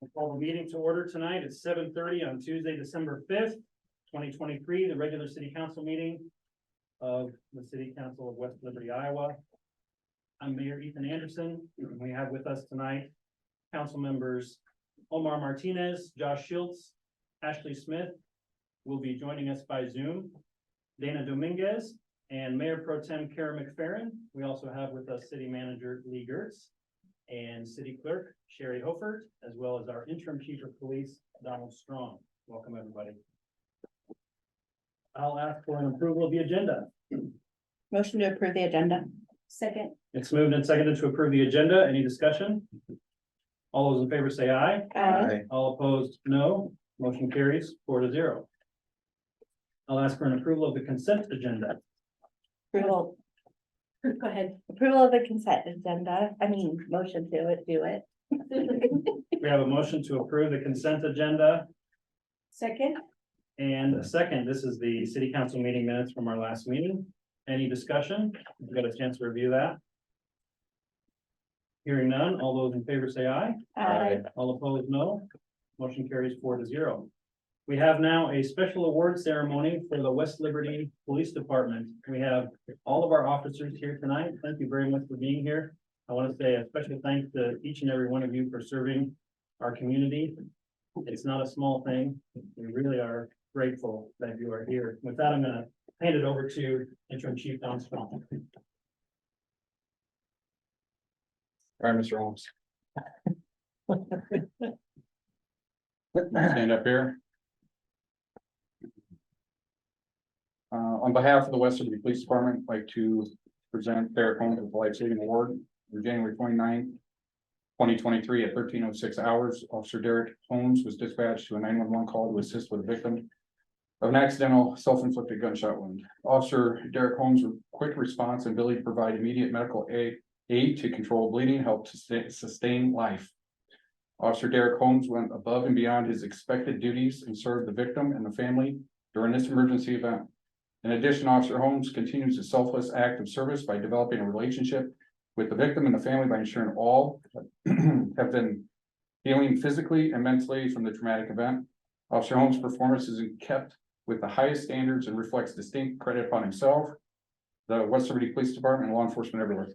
We'll call the meeting to order tonight at 7:30 on Tuesday, December 5th, 2023, the regular city council meeting of the City Council of West Liberty, Iowa. I'm Mayor Ethan Anderson. We have with us tonight council members Omar Martinez, Josh Schiltz, Ashley Smith will be joining us by Zoom, Dana Dominguez, and Mayor Pro Tem Cara McFerren. We also have with us City Manager Geertz and City Clerk Shari Hoffert, as well as our Interim Chief of Police, Donald Strong. Welcome, everybody. I'll ask for an approval of the agenda. Motion to approve the agenda. Second. It's moved and seconded to approve the agenda. Any discussion? All those in favor say aye. Aye. All opposed, no. Motion carries 4-0. I'll ask for an approval of the consent agenda. Approval. Go ahead. Approval of the consent agenda. Motion to it, do it. We have a motion to approve the consent agenda Second. and a second. This is the city council meeting minutes from our last meeting. Any discussion? We've got a chance to review that. Hearing none, all those in favor say aye. Aye. All opposed, no. Motion carries 4-0. We have now a special award ceremony for the West Liberty Police Department. We have all of our officers here tonight. Thank you very much for being here. I want to say a special thanks to each and every one of you for serving our community. It's not a small thing. We really are grateful that you are here. With that, I'm going to hand it over to Interim Chief Don Strong. All right, Mr. Holmes. Stand up here. On behalf of the West Liberty Police Department, I'd like to present Derek Holmes with the Life Saving Award for January 29, 2023 at 13:06 hours. Officer Derek Holmes was dispatched to a 911 call to assist with a victim of an accidental self-inflicted gunshot wound. Officer Derek Holmes' quick response and ability to provide immediate medical aid to control bleeding helped to sustain life. Officer Derek Holmes went above and beyond his expected duties and served the victim and the family during this emergency event. In addition, Officer Holmes continues a selfless act of service by developing a relationship with the victim and the family by ensuring all have been healing physically and mentally from the traumatic event. Officer Holmes' performance is kept with the highest standards and reflects distinct credit upon himself, the West Liberty Police Department, and law enforcement everywhere.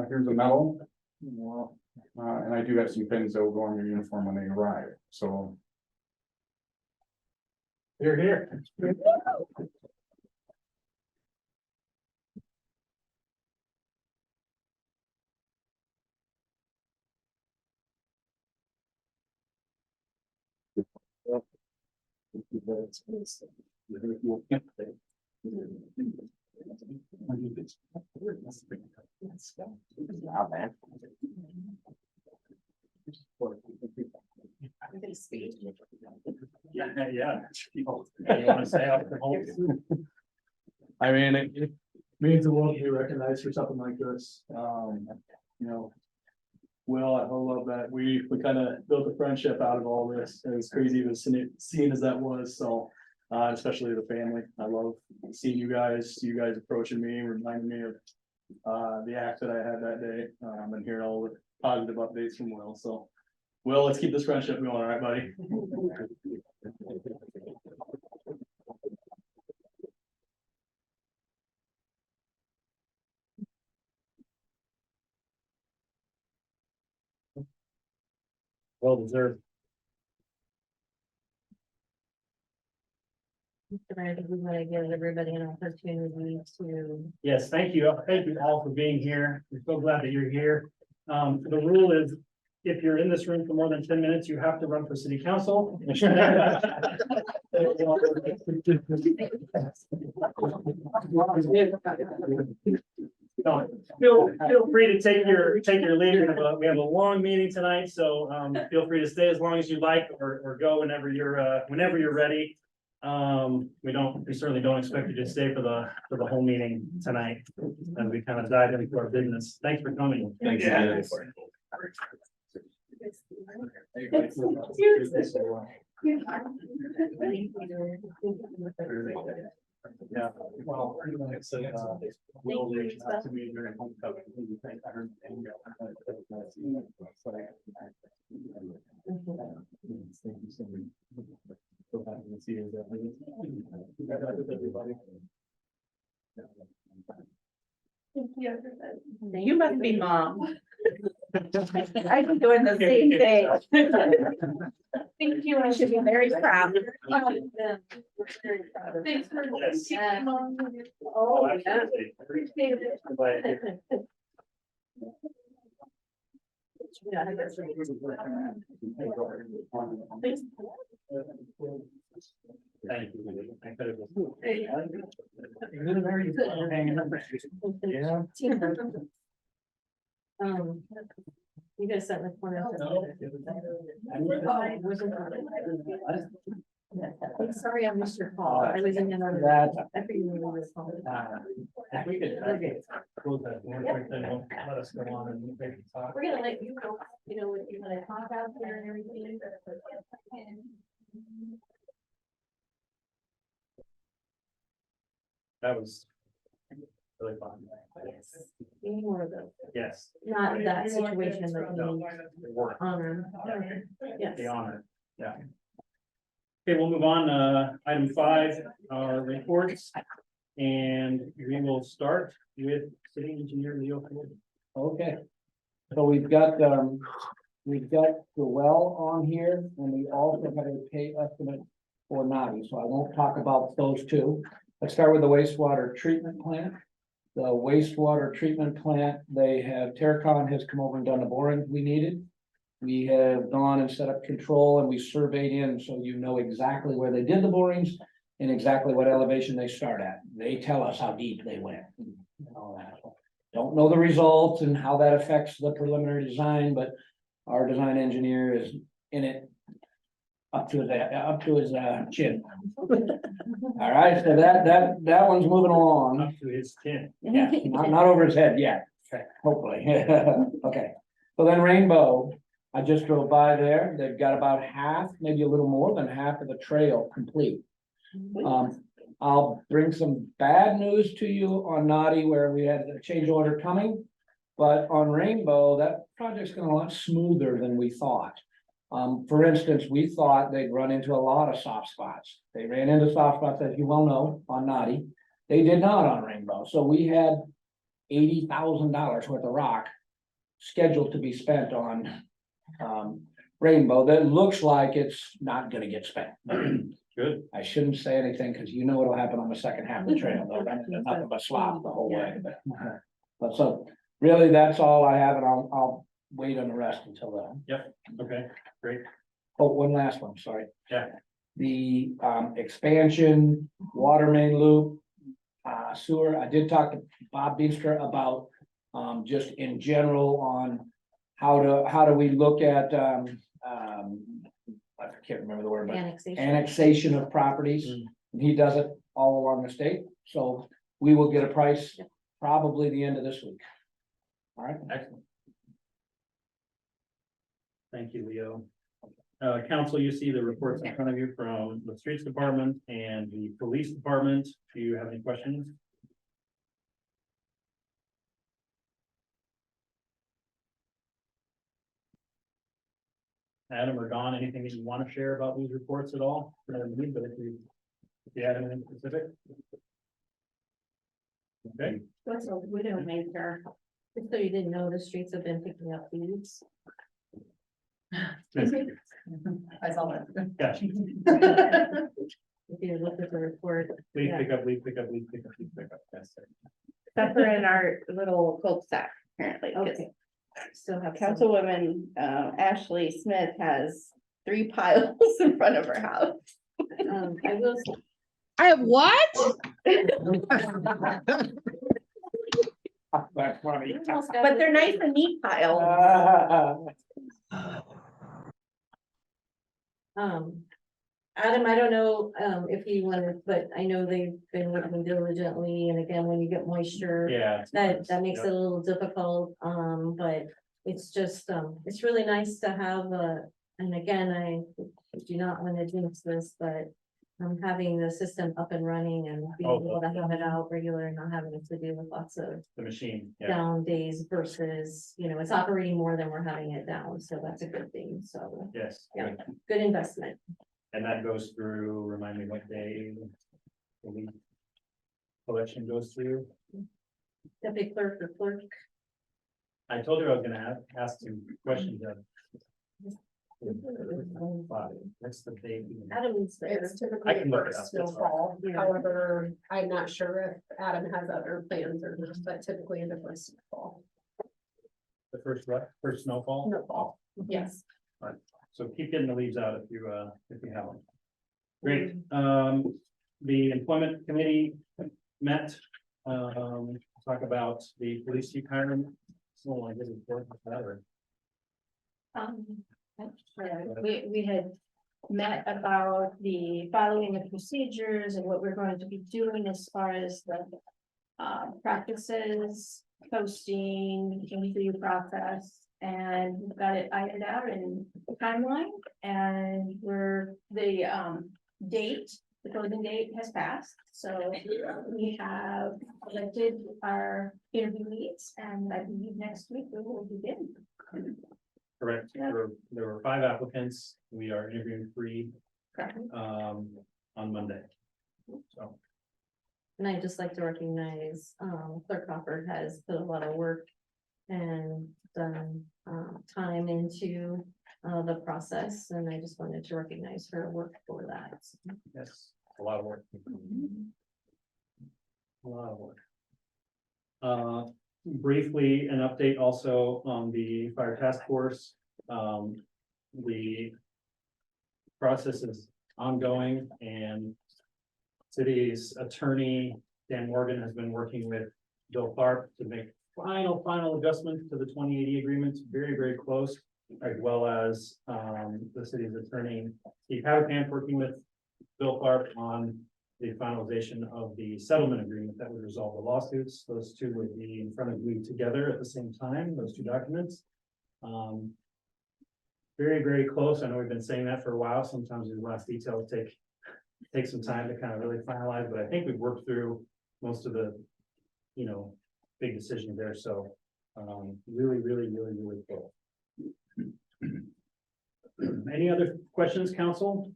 Here's a medal. And I do have some pins that will go on your uniform when they arrive, so. You're here. Yeah. You want to say after Holmes? I mean, it means the world to be recognized for something like this. Will, I love that we kind of built a friendship out of all this. As crazy of a scene as that was, so especially the family. I love seeing you guys approaching me, reminding me of the act that I had that day, and hearing all the positive updates from Will. So, Will, let's keep this friendship going, all right, buddy? Well deserved. I think we want to give everybody an opportunity to. Yes, thank you. Thank you all for being here. We're so glad that you're here. The rule is, if you're in this room for more than 10 minutes, you have to run for city council. No, feel free to take your leave. We have a long meeting tonight, so feel free to stay as long as you like, or go whenever you're ready. We certainly don't expect you to stay for the whole meeting tonight, and we kind of dive into our business. Thanks for coming. Thanks. Yeah. Yeah, well, it's will reach out to me during homecoming. I heard. Thank you so much. So happy to see you. Everybody. You must be mom. I've been doing the same thing. Thank you, I should be very proud. Thanks for. Oh, yeah. Appreciate it. Thank you. Yeah. You guys sat in the corner. I'm sorry, I missed your call. I was in another. I figured you were this call. If we could close that door right then, don't let us go on and maybe talk. We're gonna let you know, if you wanna talk out there and everything. That was really fun. Yes. We need more of those. Yes. Not that situation, but No, you it worked. honor. Yes. The honor, yeah. Okay, we'll move on, item 5, our reports. And we will start with city engineer Leo Ford. Okay, so we've got the well on here, and we also have a pay estimate for Navi, so I won't talk about those two. Let's start with the wastewater treatment plant. The wastewater treatment plant, Terracon has come over and done the borings we needed. We have gone and set up control and we surveyed in, so you know exactly where they did the borings and exactly what elevation they start at. They tell us how deep they went and all that. Don't know the results and how that affects the preliminary design, but our design engineer is in it up to his chin. All right, so that one's moving along. Up to his chin. Yeah, not over his head yet, hopefully. Okay, so then Rainbow, I just drove by there. They've got about half, maybe a little more than half of the trail complete. I'll bring some bad news to you on Naughty where we had a change order coming. But on Rainbow, that project's gonna lot smoother than we thought. For instance, we thought they'd run into a lot of soft spots. They ran into soft spots, as you well know, on Naughty. They did not on Rainbow. So we had $80,000 worth of rock scheduled to be spent on Rainbow. That looks like it's not gonna get spent. Good. I shouldn't say anything because you know what'll happen on the second half of the trail. They'll run into nothing but slop the whole way. But so really, that's all I have, and I'll wait on the rest until then. Okay, great. Oh, one last one, sorry. Yeah. The expansion, water main loop, sewer. I did talk to Bob Beemster about just in general on how do we look at I can't remember the word, but annexation of properties. And he does it all along the state, so we will get a price probably the end of this week. All right. Excellent. Thank you, Leo. Council, you see the reports in front of you from the streets department and the police department. Do you have any questions? Adam or Don, anything that you want to share about these reports at all? But if you had anything specific. Okay. What's a widowmaker? Just so you didn't know, the streets have been picking up weeds. I saw that. Gotcha. If you look at the report. Please Yeah. pick up, please pick up, please pick up, please pick up. That's it. Except for in our little cul-de-sac, apparently, because Okay. Still have. some. Councilwoman Ashley Smith has 3 piles in front of her house. I will. I have what? That's funny. But they're nice and neat piles. Adam, I don't know, if you wanted, but I know they've been working diligently, and again, when you get moisture. Yeah. That makes it a little difficult, but it's just, it's really nice to have and again, I do not want to jinx this, but having the system up and running and being Oh, able to have it out regular and not having to deal with lots of The machine, yeah, down days versus, it's operating more than we're having it down, so that's a good thing, so yes. Yeah. good investment. And that goes through, remind me what day the lead collection goes through. Deputy clerk or clerk, I told her I was gonna ask some questions of. What's the date? Adam's there. It's I typically can look it first up, that's snowfall, fine. Yeah. however, I'm not sure if Adam has other plans or not, but typically in the first snowfall. The first snowfall, Snowfall, yes. so keep getting the leaves out if you have them. Great, the employment committee met, talk about the police chief hiring. So I guess it's worth it. We had met about the following the procedures and what we're going to be doing as far as the practices, posting, interview process, and we've got it ironed out in the timeline, and the closing date has passed, so we have elected our interviews, and I believe next week we will begin. Correct, Yeah. there were 5 applicants, we are interviewing 3 Correct. on Monday. So, And I'd just like to recognize, Clerk Hoffert has put a lot of work and done, time into, the process, and I just wanted to recognize her work for that. yes, a lot of work. A lot of work. Briefly, an update also on the fire task force. The process is ongoing and city's attorney, Dan Morgan, has been working with Bill Clark to make final adjustments to the 2080 agreements, very close, as well as, the city's attorney, Steve Haverkamp, working with Bill Clark on the finalization of the settlement agreement that would resolve the lawsuits. Those two would be in front of you together at the same time, those 2 documents. Very close. I know we've been saying that for a while. Sometimes the last details take some time to kind of really finalize, but I think we've worked through most of the, big decisions there. So, really cool. Any other questions, council?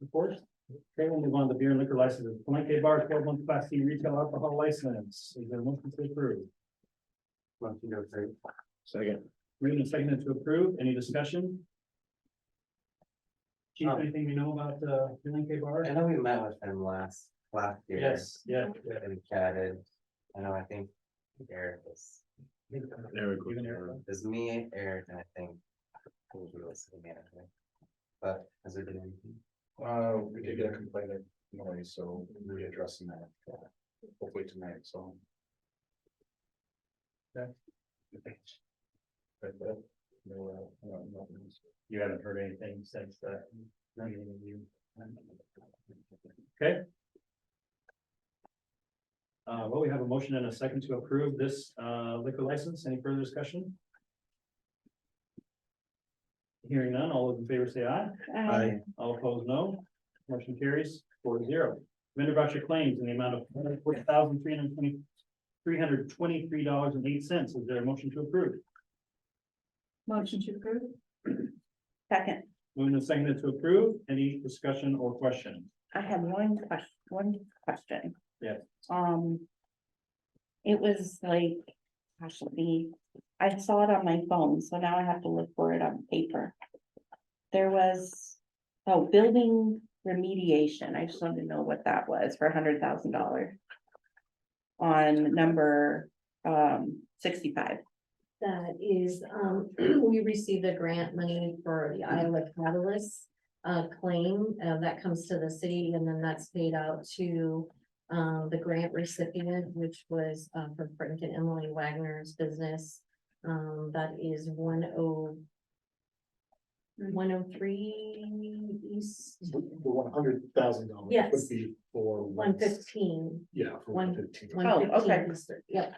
Reports? Okay, we'll move on to beer and liquor licenses. Palenque Bar, 12-month Class C retail alcohol license. Is there a motion to approve? Motion to approve. Second. Moving and seconded to approve. Any discussion? Chief, anything you know about Palenque Bar? I know we met with him last year. Yes, yeah. And chatted. I think Eric was. Eric. It was me, Eric, and I think. Who was the city manager? But has there been anything? We did get a complaint of noise, so we're addressing that, hopefully tonight, so. Okay. But, no, nothing else. You haven't heard anything since that meeting with you? Okay. Well, we have a motion and a second to approve this liquor license. Any further discussion? Hearing none, all those in favor say aye. Aye. All opposed, no. Motion carries 4-0. Vendor voucher claims in the amount of $140,323.08. Is there a motion to approve? Motion to approve. Second. Moving and seconded to approve. Any discussion or question? I have one question. Yes. It was like, I saw it on my phone, so now I have to look for it on paper. There was, building remediation. I just wanted to know what that was for $100,000. On number 65. That is, we received a grant money for the Iowa Catalyst claim, that comes to the city, and then that's paid out to the grant recipient, which was from Frank and Emily Wagner's business. That is 103 East The $100,000 Yes. would be for 115. Yeah, for 115. 115 okay. East, yep.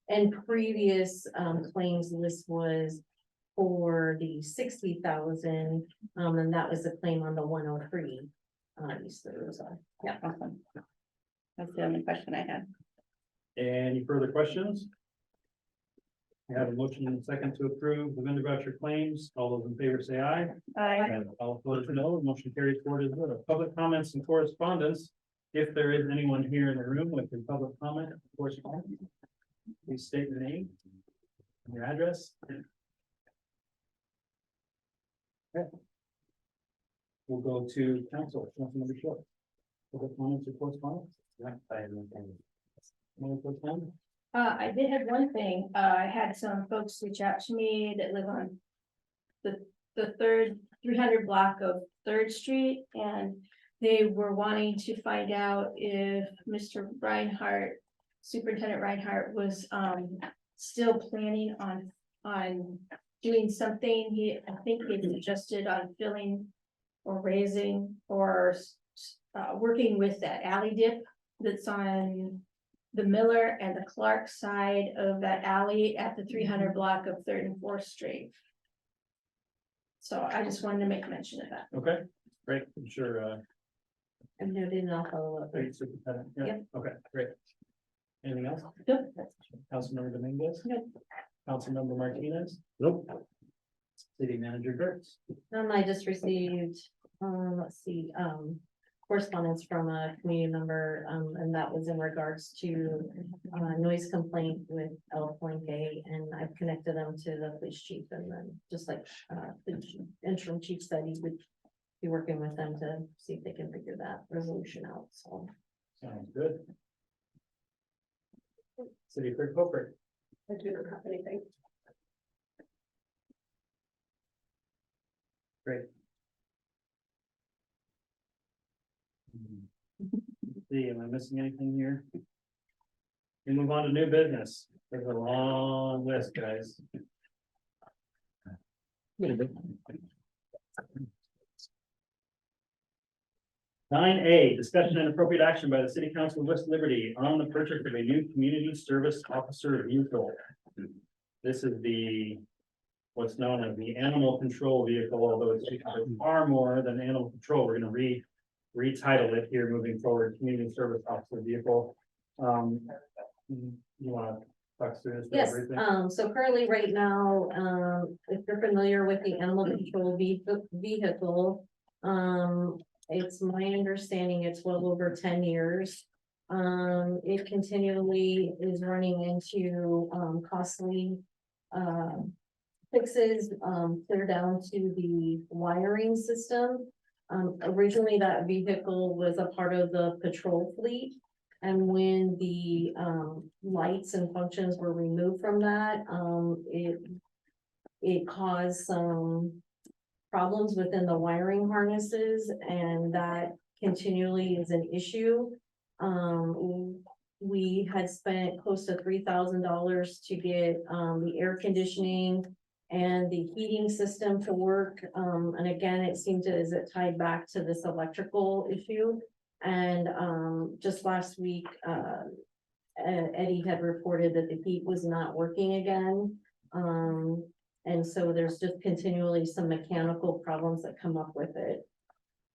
And previous claims, this was for the 60,000, and that was a claim on the 103. East of Rosa. Yeah. Awesome. That's the only question I had. Any further questions? We have a motion and a second to approve the vendor voucher claims. All those in favor say aye. And all opposed, no. Motion carries forward as well. Public comments and correspondence. If there is anyone here in the room with a public comment or correspondence, please state your name and your address. Okay. We'll go to council, Councilmember Schiltz. Public comments or correspondence? Yeah, I have nothing. Anyone for time? I did have one thing. I had some folks reach out to me that live on the third 300 block of Third Street, and they were wanting to find out if Mr. Reinhardt, Superintendent Reinhardt, was still planning on doing something. I think he suggested on filling or raising or working with that alley dip that's on the Miller and the Clark side of that alley at the 300 block of 3rd and 4th Street. So I just wanted to make mention of that. Okay, great. I'm sure, And noted and I'll follow up. great superintendent. Yeah, Yep. okay, great. Anything else? Yep. Councilmember Dominguez? Nope. Councilmember Martinez? Nope. City Manager Geertz? I just received, let's see, correspondence from a community member, and that was in regards to noise complaint with El Puente, and I've connected them to the police chief, and then just like the interim chief said, he would be working with them to see if they can figure that resolution out, so. Sounds good. City Clerk Hoffert? I do not have anything. Great. Let's see, am I missing anything here? We move on to new business. There's a long list, guys. Nine A, discussion and appropriate action by the City Council of West Liberty on the purchase of a new community service officer vehicle. This is the, what's known as the animal control vehicle, although it's far more than animal control. We're gonna retitle it here moving forward, community service officer vehicle. You wanna talk through this? Yes, everything? so currently right now, if you're familiar with the animal control vehicle, it's my understanding it's well over 10 years. It continually is running into costly fixes, clear down to the wiring system. Originally that vehicle was a part of the patrol fleet. And when the lights and functions were removed from that, it caused some problems within the wiring harnesses, and that continually is an issue. We had spent close to $3,000 to get the air conditioning and the heating system to work. And again, it seemed to, is it tied back to this electrical issue? And just last week, Eddie had reported that the heat was not working again. And so there's just continually some mechanical problems that come up with it.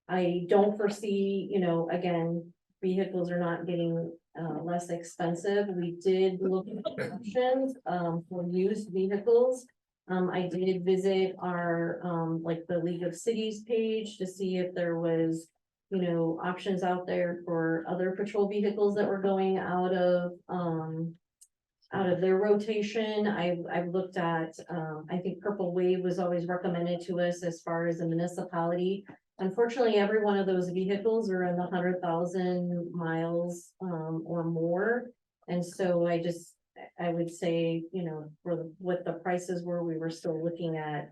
I don't foresee, again, vehicles are not getting less expensive. We did look at options for used vehicles. I did visit our like the League of Cities page to see if there was, options out there for other patrol vehicles that were going out of their rotation. I've looked at, I think Purple Wave was always recommended to us as far as a municipality. Unfortunately, every one of those vehicles are in the 100,000 miles or more. And so I would say, for what the prices were, we were still looking at,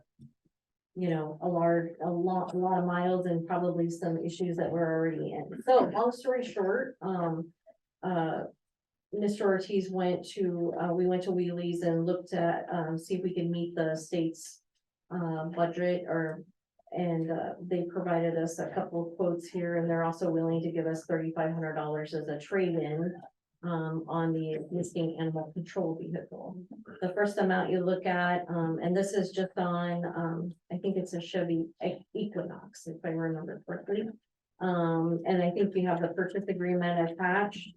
a lot of miles and probably some issues that we're already in. So long story short, Mr. Ortiz we went to Wheelies and looked at, see if we could meet the state's budget and they provided us a couple of quotes here, and they're also willing to give us $3,500 as a trade-in. on the existing animal control vehicle. The first amount you look at, and this is just on, I think it's a Chevy Equinox, if I remember correctly. And I think you have the purchase agreement attached.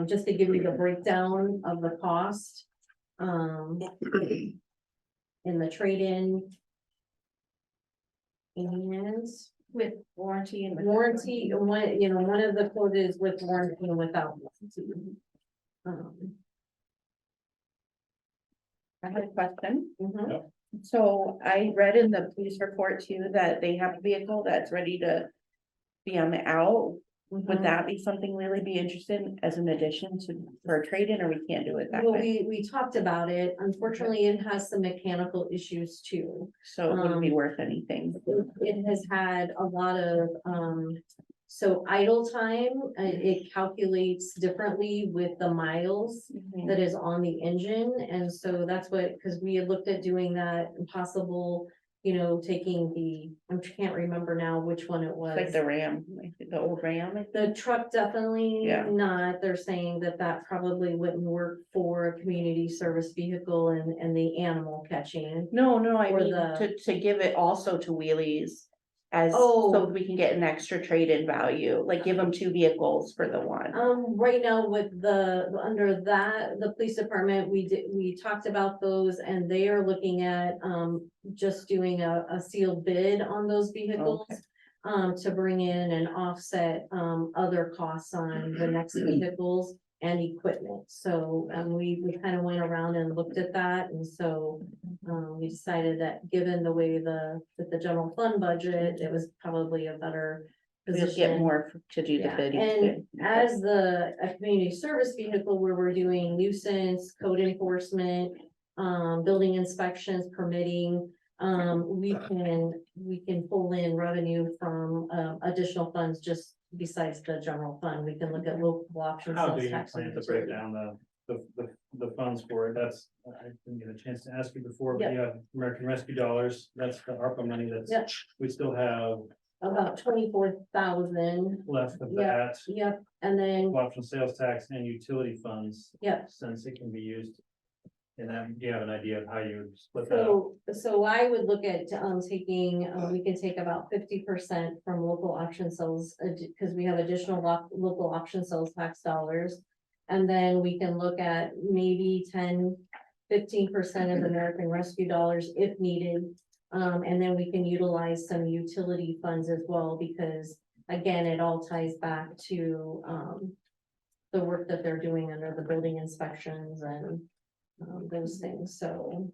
Just to give you the breakdown of the cost. In the trade-in. And With warranty and. warranty, one, you know, one of the quote is with warranty and without warranty. I had a question. Mhm. So I read in the police report too, that they have a vehicle that's ready to be on the out. Would that be something really be interested in as an addition to, for a trade-in, or we can't do it that Well, way? we talked about it. Unfortunately, it has some mechanical issues too. So it wouldn't be worth anything. It has had a lot of, so idle time, it calculates differently with the miles that is on the engine. And so that's what, because we had looked at doing that possible, you know, taking the, I can't remember now which one it was. Like the Ram, like the old Ram, I think. The truck definitely Yeah. not. They're saying that that probably wouldn't work for a community service vehicle and the animal catching. No, I Or mean, the- to give it also to wheelies. As, Oh. so we can get an extra trade-in value, like give them 2 vehicles for the one. Right now with the, under that, the police department, we talked about those and they are looking at, just doing a sealed bid on those vehicles. To bring in and offset, other costs on the next vehicles and equipment. So, we kind of went around and looked at that, and so, we decided that given the way with the general fund budget, it was probably a better We'll get position. more to do the Yeah, bidding. and as a community service vehicle where we're doing nuisance, code enforcement, building inspections, permitting, we can pull in revenue from, additional funds just besides the general fund. We can look at local options. How sales do you tax, plan and to break utility. down the funds for it? That's, I didn't get a chance to ask you before, but you have American Rescue dollars, that's the ARPA money Yep. that's, we still have About 24,000. left of Yeah. that. Yep, and then, Option sales tax and utility funds, yep, since it can be used. And then you have an idea of how you would split that up. so I would look at, taking, we can take about 50% from local option sales, because we have additional local option sales tax dollars. And then we can look at maybe 15% of American Rescue dollars if needed. And then we can utilize some utility funds as well, because again, it all ties back to, the work that they're doing under the building inspections and, those things, so.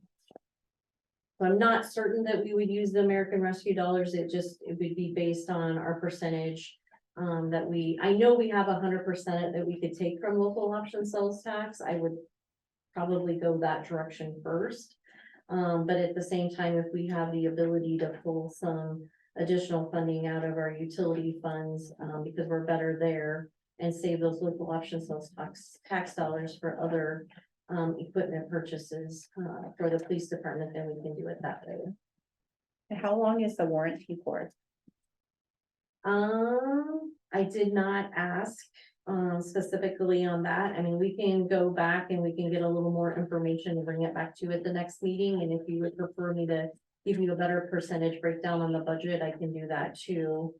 I'm not certain that we would use the American Rescue dollars, it would be based on our percentage. I know we have 100% that we could take from local option sales tax, I would probably go that direction first. But at the same time, if we have the ability to pull some additional funding out of our utility funds, because we're better there. And save those local option sales tax dollars for other equipment purchases for the police department, then we can do it that way. And how long is the warranty for? I did not ask specifically on that. I mean, we can go back and we can get a little more information and bring it back to you at the next meeting. And if you would prefer me to give you a better percentage breakdown on the budget, I can do that too.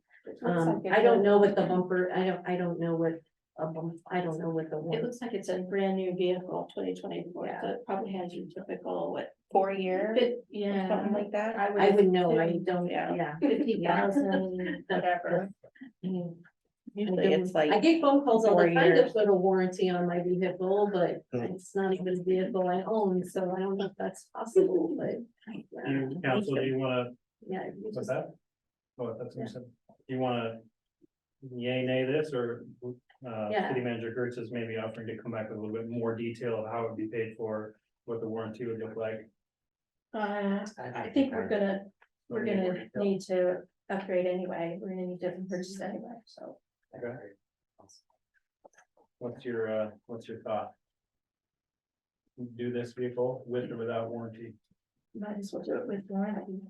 I don't know what the bumper, I don't know what I don't know what the It one. looks like it's a brand new vehicle, 2024, Yeah. so it probably has your typical, what, 4 year, yeah. something like that? I would know, I don't, Yeah. yeah. 50,000, whatever. Usually it's I like, get phone calls all 4 the time to years. put a warranty on my vehicle, but it's not even a vehicle I own, so I don't know if that's possible, but. You, council, do you wanna, Yeah. you what's just- that? Oh, that's what you said. You wanna yay, nay this, or, Yeah. city manager Geertz is maybe offering to come back with a little bit more detail of how it would be paid for, what the warranty would look like. I think we're gonna need to upgrade anyway, we're gonna need to purchase anyway, so. Okay. What's your thought? Do this vehicle with or without warranty? Might as well do it with warranty.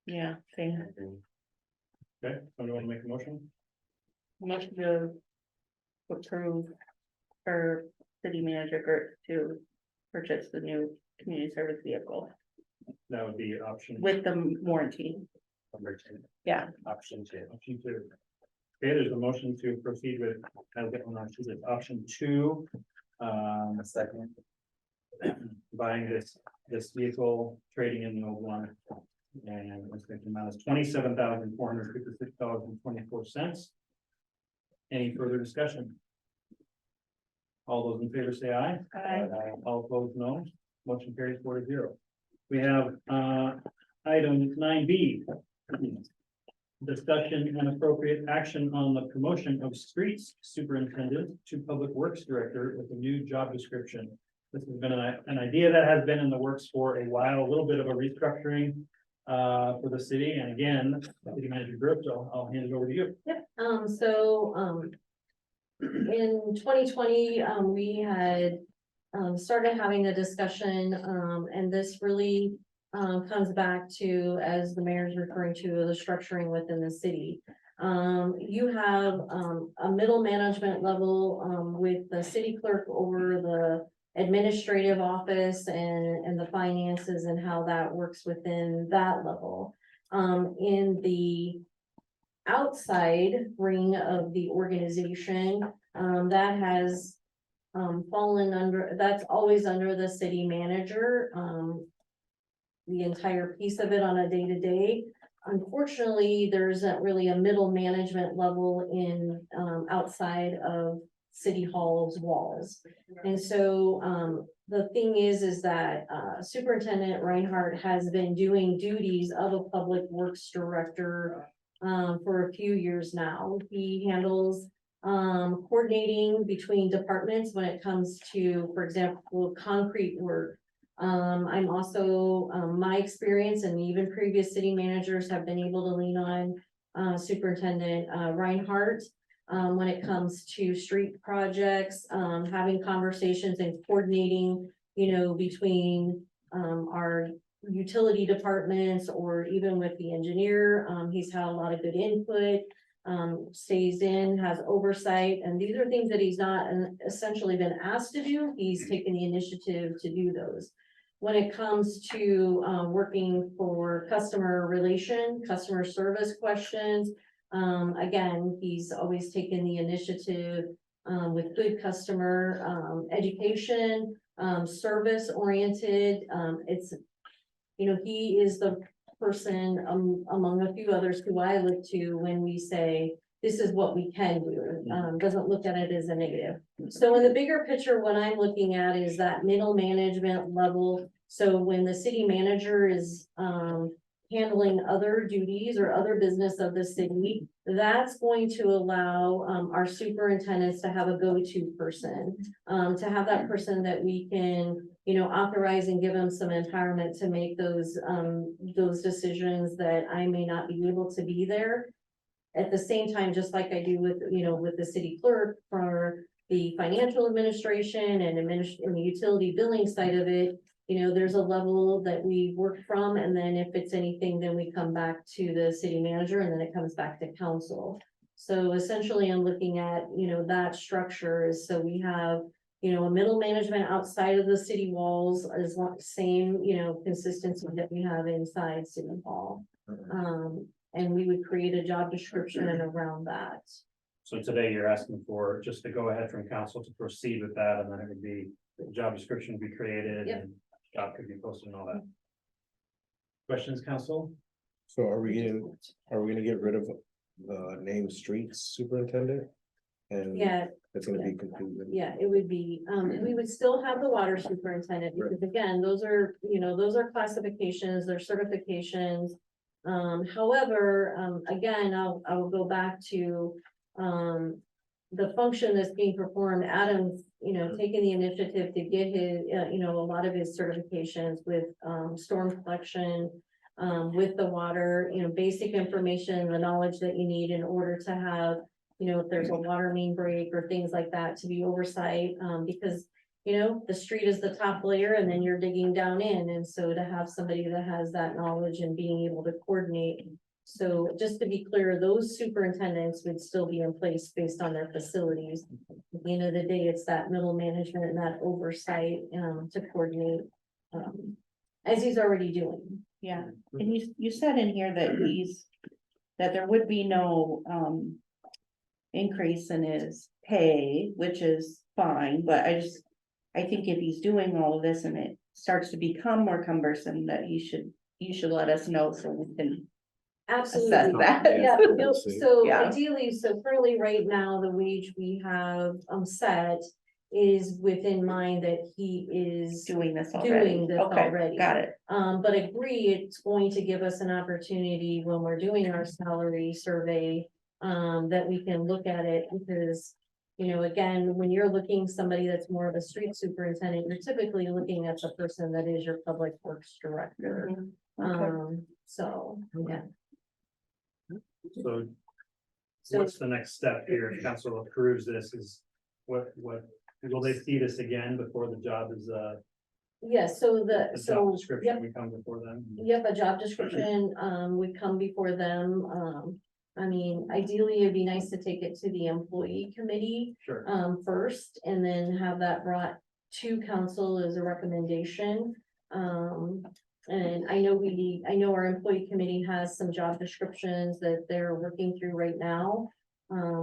yeah, same. Okay, somebody want to make a motion? Motion to approve for city manager Geertz to purchase the new community service vehicle That would be option. with the warranty. Number two. Yeah. Option two. Option two. Okay, there's a motion to proceed with, I'll get one on to this option two. A second. Buying this vehicle, trading in the old one. And it's going to amount is $27,456.24. Any further discussion? All those in favor say aye. Aye. All opposed, no. Motion carries 4-0. We have, item 9B. Discussion and appropriate action on the promotion of streets superintendent to public works director with a new job description. This has been an idea that has been in the works for a while, a little bit of a restructuring for the city. And again, city manager Geertz, I'll hand it over to you. In 2020, we had started having a discussion, and this really comes back to, as the mayor is referring to, the structuring within the city. You have a middle management level with the city clerk over the administrative office and the finances and how that works within that level. In the outside ring of the organization, that has fallen under, that's always under the city manager. The entire piece of it on a day-to-day. Unfortunately, there isn't really a middle management level in outside of City Hall's walls. And so the thing is that Superintendent Reinhardt has been doing duties of a public works director for a few years now. He handles coordinating between departments when it comes to, for example, concrete work. I'm also, my experience and even previous city managers have been able to lean on Superintendent Reinhardt when it comes to street projects, having conversations and coordinating, between our utility departments or even with the engineer. He's had a lot of good input, stays in, has oversight, and these are things that he's not essentially been asked to do. He's taken the initiative to do those. When it comes to working for customer service questions, again, he's always taken the initiative with good customer education, service oriented. It's, he is the person among a few others who I look to when we say, this is what we can do, doesn't look at it as a negative. So in the bigger picture, what I'm looking at is that middle management level. So when the city manager is handling other duties or other business of the city, that's going to allow our superintendents to have a go-to person, to have that person that we can, authorize and give them some empowerment to make those decisions that I may not be able to be there. At the same time, just like I do with, with the city clerk for the financial administration and the utility billing side of it, there's a level that we work from, and then if it's anything, then we come back to the city manager, and then it comes back to council. So essentially, I'm looking at, that structure is, so we have, a middle management outside of the city walls is same, consistency that we have inside City Hall. And we would create a job description around that. So today you're asking for just to go ahead from council to proceed with that, and then it would be, the job description would be created. Yep. And job could be posted and all that. Questions, council? So are we gonna get rid of the name streets superintendent? And Yeah, it's gonna be confusing. yeah, it would be, we would still have the water superintendent, because again, those are classifications, they're certifications. However, again, I will go back to, the function that's being performed. Adam's, taking the initiative to get his, a lot of his certifications with, storm collection, with the water, basic information, the knowledge that you need in order to have, if there's a water main break or things like that, to be oversight, because, the street is the top layer and then you're digging down in. And so to have somebody that has that knowledge and being able to coordinate So just to be clear, those superintendents would still be in place based on their facilities. At the end of the day, it's that middle management and that oversight, to coordinate, as he's already doing. Yeah, and you said in here that that there would be no, increase in his pay, which is fine, but I think if he's doing all of this and it starts to become more cumbersome, that you should let us know so we can assess Absolutely. that. Yeah, no, so Yeah. ideally, so currently right now, the wage we have set is within mind that he is Doing this already. doing this Okay, already. got it. But agree, it's going to give us an opportunity when we're doing our salary survey, that we can look at it because, you know, again, when you're looking somebody that's more of a street superintendent, you're typically looking at the person that is your public works director. Okay. So, yeah. So So, what's the next step here? If council approves this, is what, will they see this again before the job is, yeah, so the job so, description yep, we come before them? yep, a job description, would come before them. I mean, ideally, it'd be nice to take it to the employee committee, Sure. first, and then have that brought to council as a recommendation. And I know our employee committee has some job descriptions that they're working through right now.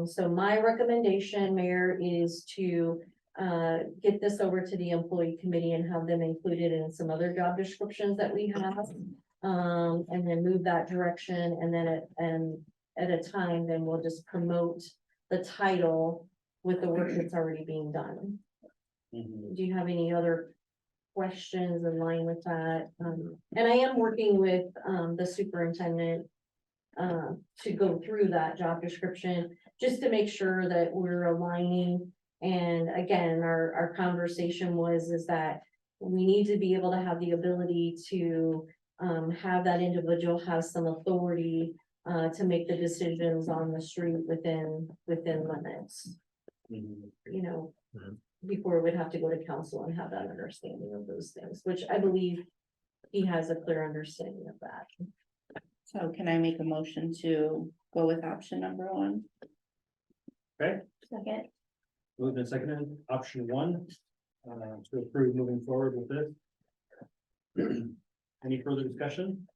So my recommendation, Mayor, is to get this over to the employee committee and have them included in some other job descriptions that we have. And then move that direction, and then at a time, then we'll just promote the title with the work that's already being done. Mhm. Do you have any other questions in line with that? And I am working with, the superintendent, to go through that job description, just to make sure that we're aligning. And again, our conversation is that we need to be able to have the ability to, have that individual have some authority, to make the decisions on the street within limits, Mhm. you know. Mhm. Before we'd have to go to council and have that understanding of those things, which I believe he has a clear understanding of that. So can I make a motion to go with option number one? Second, Moved and seconded, option one, to approve moving forward with this. Any further discussion?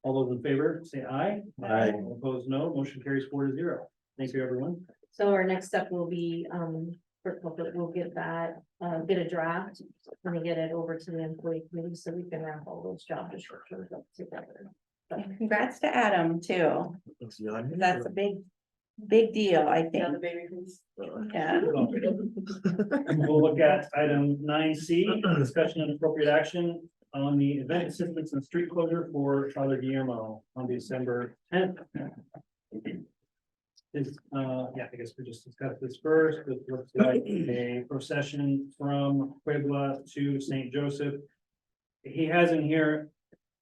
All those in favor, say aye. Aye. All opposed, no. Motion carries 4-0. Thank you, everyone. So our next step will be, we'll get that, get a draft, and get it over to the employee committee, so we can wrap all those job descriptions up together. And congrats to Adam too. That's a big deal, I think. Yeah. We'll look at item 9C, discussion and appropriate action on the event assistance and street closure for Father Guillermo on December 10th. Yeah, I guess we just discussed this first. It looks like a procession from Puebla to St. Joseph. He has in here,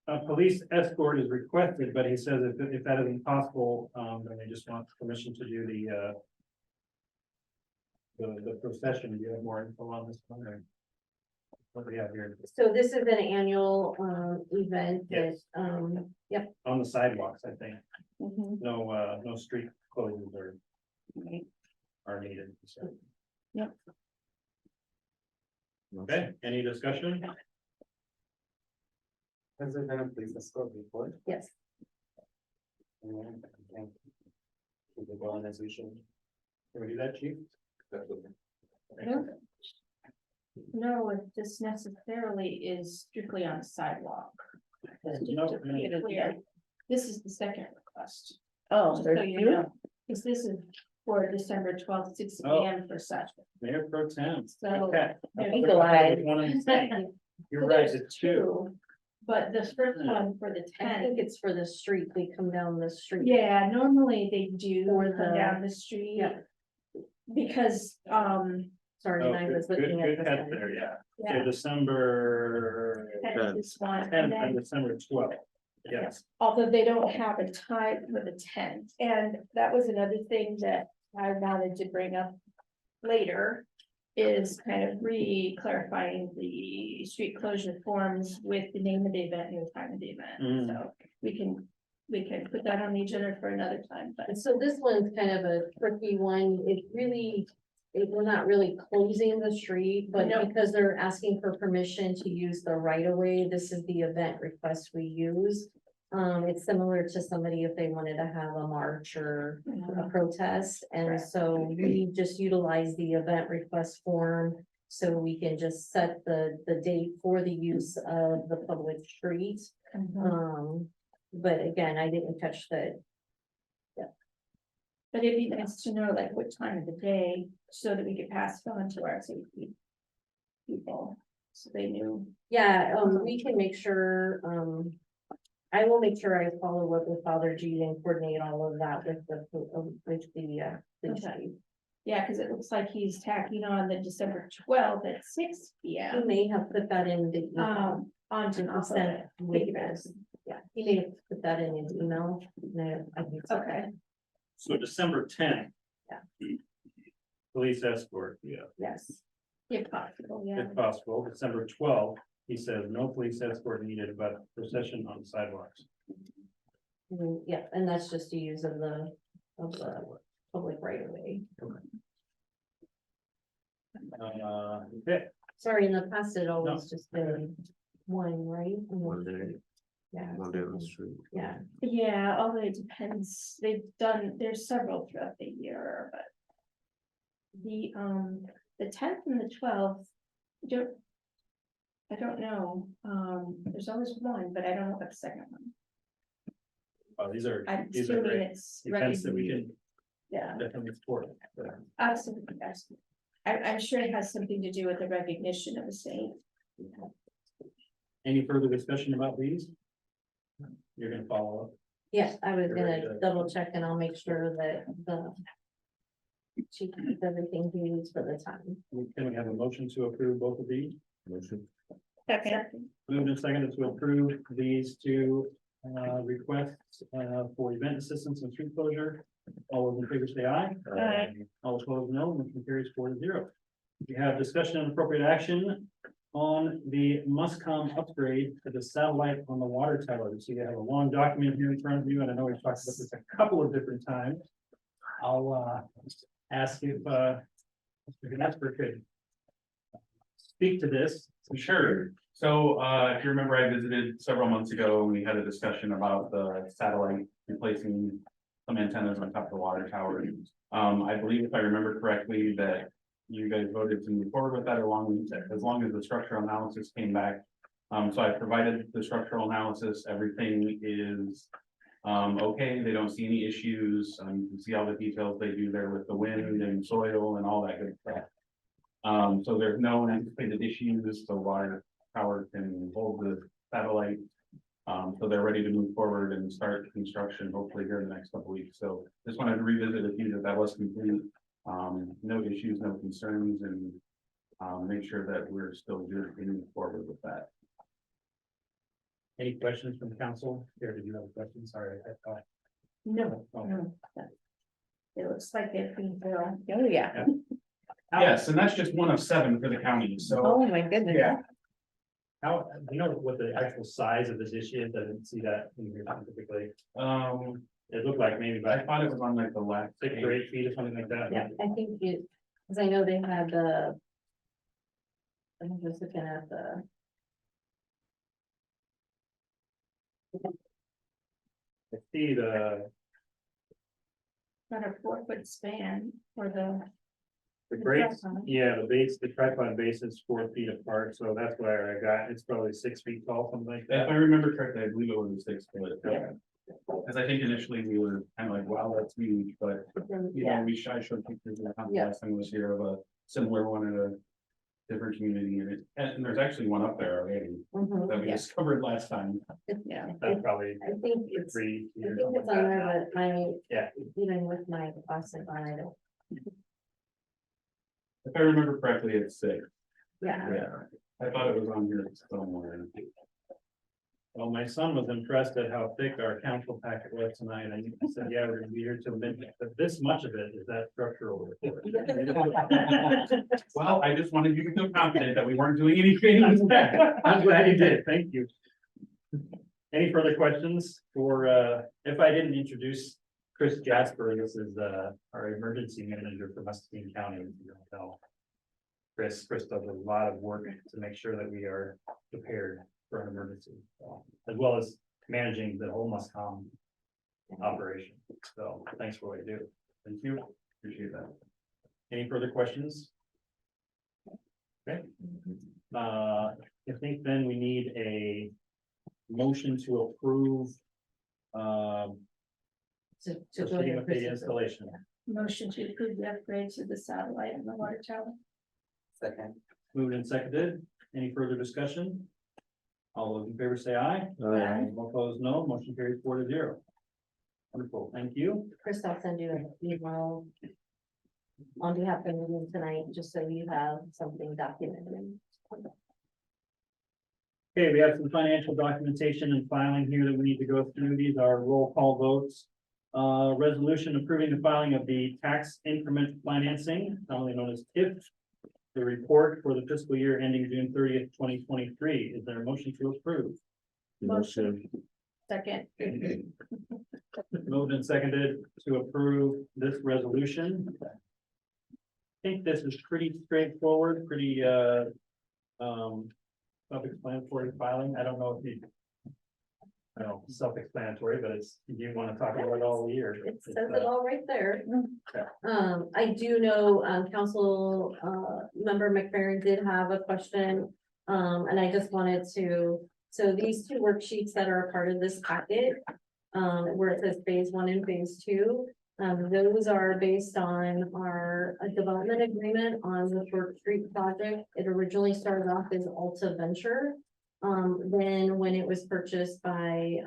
a police escort is requested, but he says if that isn't possible, then they just want permission to do the procession. Do you have more info on this one, or what do we have here? So this is an annual, event that, Yes. yep, On the sidewalks, I think. Mhm. No street closures Right. are needed. So. Yep. Okay, any discussion? Has there been a police escort before? yes. Yeah, I think keep it going as we should. Can we do that, chief? no, this necessarily is strictly on sidewalk. Just No, to be clear, this is the second request. Oh, Just so there's you two? know, because this is for December 12th, 6 Oh. p.m. for such. Mayor Pro Tem. So Okay. there's Eagle eye. One and the same. You're So right, there's it's two. But the first one for the I 10th, think it's for the street, they come down the street. yeah, normally they do For come the- down the street. Yeah. Because, Sorry, Oh, and I was good, looking at good this catch one. there, yeah. So yeah, December this one, and 10th and then, December 12th. Yes. although they don't have a time for the 10th, and that was another thing that I wanted to bring up later. Is kind of re-clarifying the street closure forms with the name of the event and the time of the event, Mm. so we can we can put that on the agenda for another time, but. And so this one's kind of a tricky one. It really, we're not really closing the street, but No. because they're asking for permission to use the right of way, this is the event request we use. It's similar to somebody if they wanted to have a march or a protest, and Correct. so we just utilize the event request form. So we can just set the date for the use of the public street. But again, I didn't catch the, But it'd be nice to know like what time of the day, so that we could pass it on to our safety people, so they knew. yeah, we can make sure, I will make sure I follow up with Father G and coordinate all of that with the police Okay. chief. Yeah, cause it looks like he's tacking on the December 12th at 6 He P.M. may have put that in the. email. Onto To the send waivers. waivers. Yeah, he may have put that in his email. No, I think so. Okay, So December tenth. Yeah. Police escort, yeah, Yes, if possible, yeah. if possible. December twelfth, he says no police escort needed, but procession on sidewalks. yeah, and that's just to use of the public right of way. Okay, Sorry, in the past, it always just been one, right? One day, Yeah, one day on the street. yeah. Yeah, although it depends, there's several throughout the year, but. The 10th and the 12th, I don't know, there's always one, but I don't know about the second one. these are I'm these are assuming great it's. events that we recognized. can Yeah, definitely support. absolutely, absolutely. I'm sure it has something to do with the recognition of a saint. Any further discussion about these? You're gonna follow up. Yes, I was Very gonna good. double check and I'll make sure that the. She keeps everything he needs for the time. Can we have a motion to approve both of these? Motion. Second. Moved and seconded to approve these two requests for event assistance and street closure. All those in favor say aye. Aye. All opposed, no. Motion carries 4-0. We have discussion and appropriate action on the Muscom upgrade to the satellite on the water tower. So you have a long document here in front of you, and I know we've talked about this a couple of different times. I'll ask if Mr. Gnasper could speak to this. Sure. So, if you remember, I visited several months ago, and we had a discussion about the satellite replacing some antennas on top of the water tower. I believe if I remember correctly, that you guys voted to move forward with that as long as the structural analysis came back. So I provided the structural analysis, everything is okay, they don't see any issues, you can see all the details they do there with the wind and soil and all that good stuff. So there's no anticipated issues, the water tower can hold the satellite. So they're ready to move forward and start construction hopefully here in the next couple of weeks. So just wanted to revisit with you that was complete. No issues, no concerns, and make sure that we're still moving forward with that. Any questions from the council? Here, did you have a question? Sorry, I thought. No, Oh. no. It looks like they're pretty thorough. Oh, yeah. Yes, and that's just one of 7 for the county, so. Oh, my goodness. Yeah. How, do you know what the actual size of the dish is? I didn't see that in here specifically. It looked like maybe I about thought it was on like the last. 6 or 8 feet or something like that. Yeah, I think it, because I know they had the. I'm just looking at the. I see the About a 4-foot span for the. base, tripod. yeah, the tripod base is 4 feet apart, so that's where I got, it's probably 6 feet tall, something like If I that. remember correctly, I believe it was a 6 foot. Yeah. Because I think initially we were kind of like, wow, that's huge, but you know, I showed pictures of the Yeah. last time I was here of a similar one in a different community, and there's actually one up there already Mhm, that we yeah. discovered last time. Yeah. That's probably I think it's, 3 I feet or think something it's like on that. there, but I. Yeah. Even with my classic on it, If I remember correctly, it's 6. yeah. Yeah, I thought it was on here somewhere. Well, my son was impressed at how thick our council packet was tonight, and he said, yeah, we're gonna be here till midnight, but this much of it is that structural report. Well, I just wanted you to feel confident that we weren't doing anything. I'm glad you did, thank you. Any further questions for, if I didn't introduce Chris Jasper, this is, our emergency manager for Muscatine County. If you don't know. Chris does a lot of work to make sure that we are prepared for an emergency, as well as managing the whole Muscom operation. So thanks for what you do. Thank you. Appreciate that. Any further questions? Okay. I think then we need a motion to approve. To go proceeding ahead, with the Kristen. installation. Motion to approve the upgrade to the satellite and the water tower. Second. Moved and seconded. Any further discussion? All those in favor say aye. Aye. All opposed, no. Motion carries 4-0. Wonderful, thank you. Chris, I'll send you an email on behalf of the meeting tonight, just so you have something documented. Okay, we have some financial documentation and filing here that we need to go through. These are roll call votes. Resolution approving the filing of the tax increment financing, commonly known as TIF. The report for the fiscal year ending June 30th, 2023. Is there a motion to approve? Motion. Second. Moved and seconded to approve this resolution. I think this is pretty straightforward, pretty self-explanatory filing. I don't know if you. I don't know, self-explanatory, but it's, you want to talk about it all year. It says it all right there. I do know, council, member McFerren did have a question. And I just wanted to, so these two worksheets that are a part of this packet, where it says phase 1 and phase 2, those are based on our development agreement on the Short Street project. It originally started off as Alta Venture. Then when it was purchased by,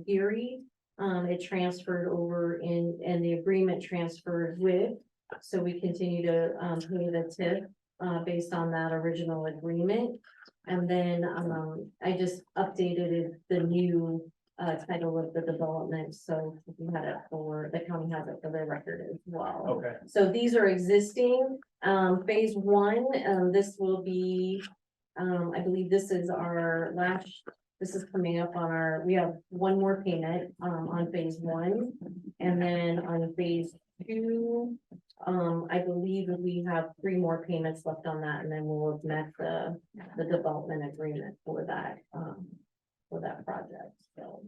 Geertz, it transferred over and the agreement transferred with, so we continue to, pay the TIF, based on that original agreement. And then, I just updated the new, title of the development, so we had it for, the county has it for their record as well. Okay, So these are existing, phase 1, this will be, I believe this is our this is coming up on our, we have one more payment, on phase 1. And then on phase 2, I believe that we have 3 more payments left on that, and then we'll have met the development agreement for that project, so.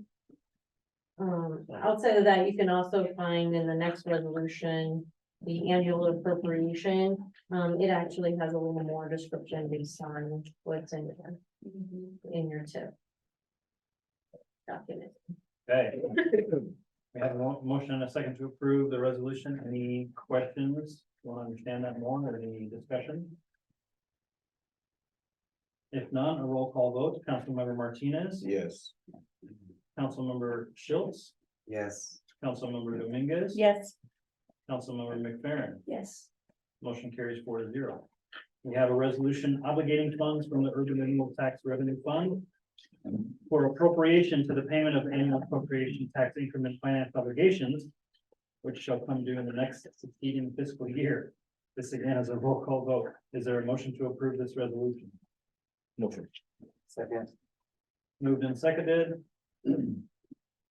Outside of that, you can also find in the next resolution, the annual appropriation. It actually has a little more description based on what's in there, in your tip document. okay. We have a motion and a second to approve the resolution. Any questions? Want to understand that more or any discussion? If none, a roll call vote. Councilmember Martinez. Yes. Councilmember Schiltz. Yes. Councilmember Dominguez. Yes, Councilmember McFerren. Yes. Motion carries 4-0. We have a resolution obligating funds from the Urban Renewal Tax Revenue Fund for appropriation to the payment of annual appropriation tax increment finance obligations, which shall come due in the next succeeding fiscal year. This again is a roll call vote. Is there a motion to approve this resolution? Motion. Second. Moved and seconded.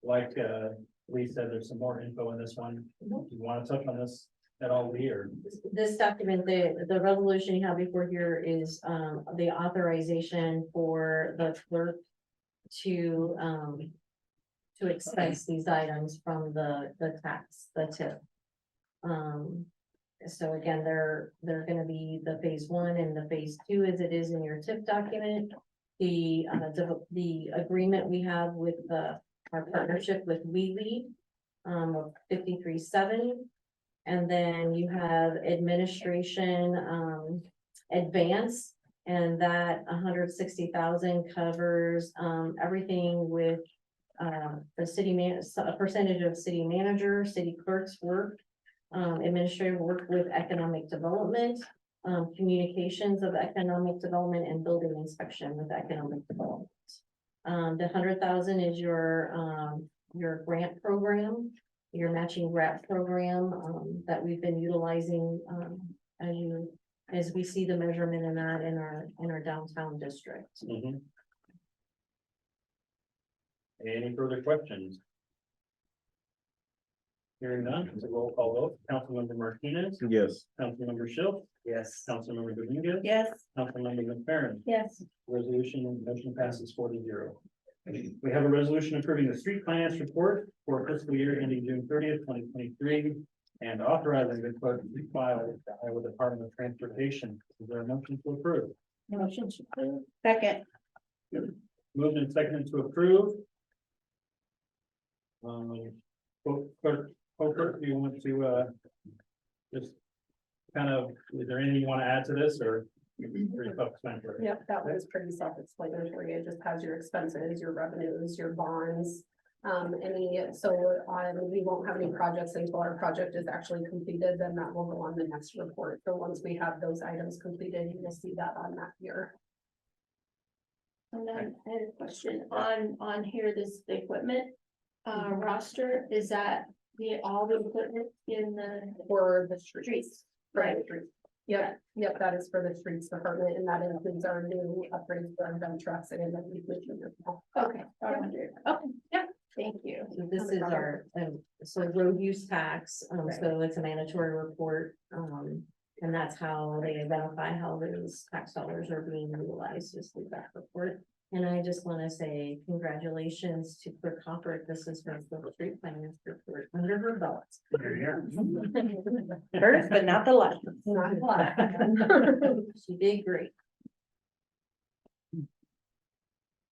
Like, Lee said, there's some more info in this one. Do you want to touch on this at all, Lee, or? This document, the resolution you have before here is, the authorization for the clerk to expense these items from the tax, the tip. So again, they're gonna be the phase 1 and the phase 2 as it is in your tip document. The agreement we have with our partnership with Wheatley, of 53.7. And then you have administration, advance, and that 160,000 covers, everything with, the a percentage of city manager, city clerk's work, administrative work with economic development, communications of economic development, and building inspection with economic development. The 100,000 is your grant program, your matching grant program, that we've been utilizing, as we see the measurement in that in our downtown district. Any further questions? Hearing none, it's a roll call vote. Councilmember Martinez, Yes. Councilmember Schiltz, Yes. Councilmember Dominguez, Yes, Councilmember McFerren. Yes, Resolution and motion passes 4-0. We have a resolution approving the street finance report for fiscal year ending June 30th, 2023, and authorizing the clerk to file with the Iowa Department of Transportation. Is there a motion to approve? motion to approve. second, Moved and seconded to approve. Clerk, Hoffert, do you want to, just kind of, is there anything you want to add to this, or? Pretty self-explanatory? Yep, that was pretty self-explanatory. It just has your expenses, your revenues, your bonds. We won't have any projects until our project is actually completed, then that will go on the next report. So once we have those items completed, you will see that on that year. And then I had a question on here, this, the equipment roster, is that all the equipment in the For the streets? streets. Right. Yep, that is for the streets department, and that includes our new upgrades for our dump trucks and then we switch them. Okay, I wondered. Okay, yeah, thank you. So this is our, so road use tax, so it's a mandatory report, and that's how they identify how those tax dollars are being utilized, just through that report. And I just want to say congratulations to Clerk Hoffert. This is her first street finance report under her belt. first but not the last. Not a lot. She did great.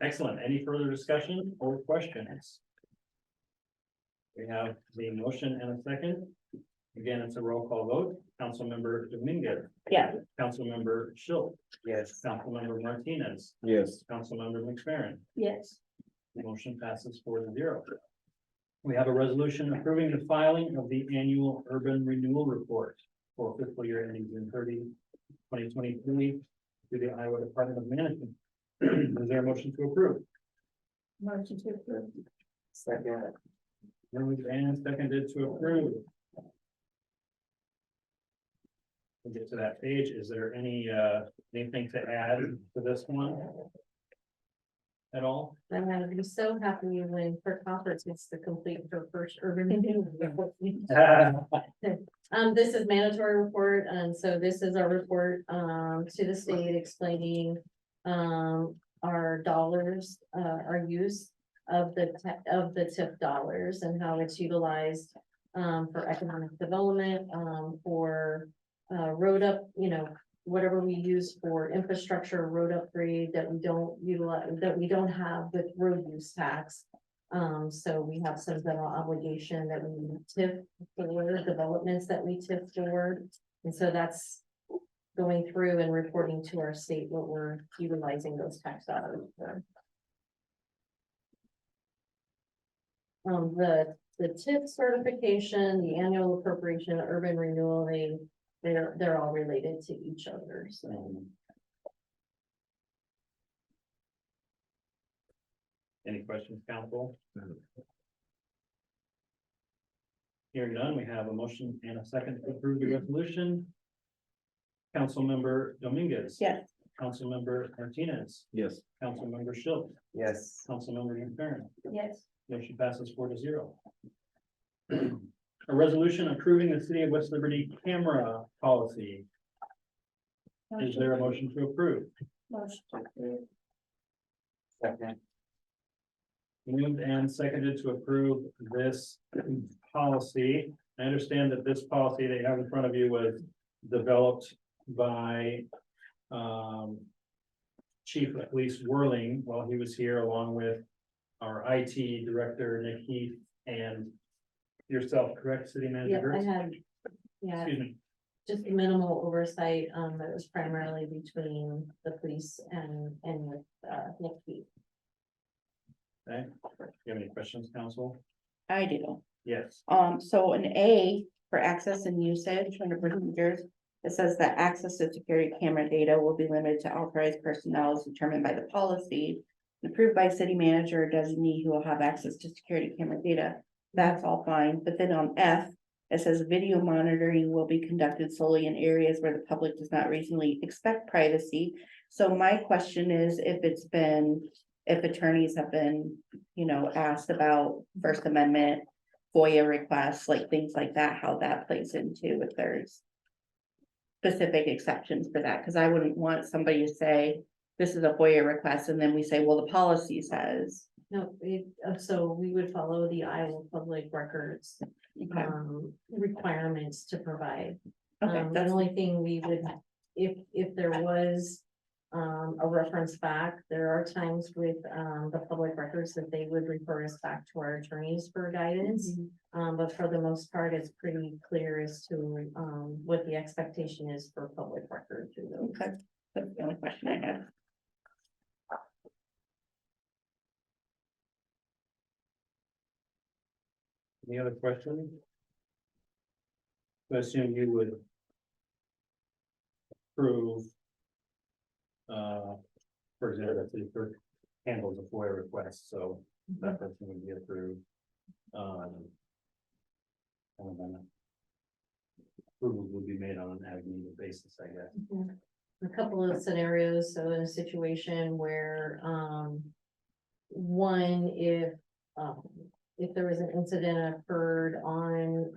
Excellent. Any further discussion or questions? We have the motion and a second. Again, it's a roll call vote. Councilmember Dominguez, Yes, Councilmember Schultz, Yes. Councilmember Martinez, Yes. Councilmember McFerren. Yes, The motion passes 4-0. We have a resolution approving the filing of the annual urban renewal report for fiscal year ending June 30, 2023 to the Iowa Department of Management. Is there a motion to approve? motion to approve. Second. Moved and seconded to approve. We'll get to that page. Is there anything to add to this one? At all? I'm gonna be so happy when Clerk Hoffert gets to complete her first urban renewal report. This is mandatory report, and so this is our report, to the state explaining, our dollars, our use of the TIP dollars and how it's utilized, for economic development, for, road up, whatever we use for infrastructure, road upgrade that we don't utilize, that we don't have with road use tax. So we have some general obligation that we TIF for developments that we TIF for. And so that's going through and reporting to our state what we're utilizing those tax dollars for. The TIF certification, the annual appropriation, urban renewal, they're all related to each other, so. Any questions, council? Hearing none, we have a motion and a second to approve the resolution. Councilmember Dominguez. yes, Councilmember Martinez, Yes. Councilmember Schultz, Yes. Councilmember McFerren. Yes, Motion passes 4-0. A resolution approving the city of West Liberty camera policy. Is there a motion to approve? motion to approve. Second. Moved and seconded to approve this policy. I understand that this policy that you have in front of you was developed by Chief of Police Whirling while he was here, along with our IT director, Nick Heath, and yourself, correct, city manager? Yeah, I Geertz? had, Excuse me. just minimal oversight, it was primarily between the police and with, Nick Heath. Okay, do you have any questions, council? I do. Yes. So an A for access and usage under procedures, it says that access to security camera data will be limited to authorized personnel as determined by the policy. Approved by city manager or designee who will have access to security camera data. That's all fine, but then on F, it says video monitoring will be conducted solely in areas where the public does not reasonably expect privacy. So my question is, if it's been if attorneys have been, asked about First Amendment, FOIA requests, like things like that, how that plays into if there's specific exceptions for that, because I wouldn't want somebody to say, this is a FOIA request, and then we say, well, the policy says. No, so we would follow the Iowa Public Records, Okay, requirements to provide. okay, The that's, only thing we would, if there was a reference back, there are times with the public records that they would refer us back to our attorneys for guidance. But for the most part, it's pretty clear as to what the expectation is for public record through those. okay, that's the only question I had. Any other questions? I assume you would approve. For example, that the clerk handles a FOIA request, so that person would be approved. And then approval would be made on an as-needed basis, I guess. A couple of scenarios, so in a situation where, one, if there was an incident occurred on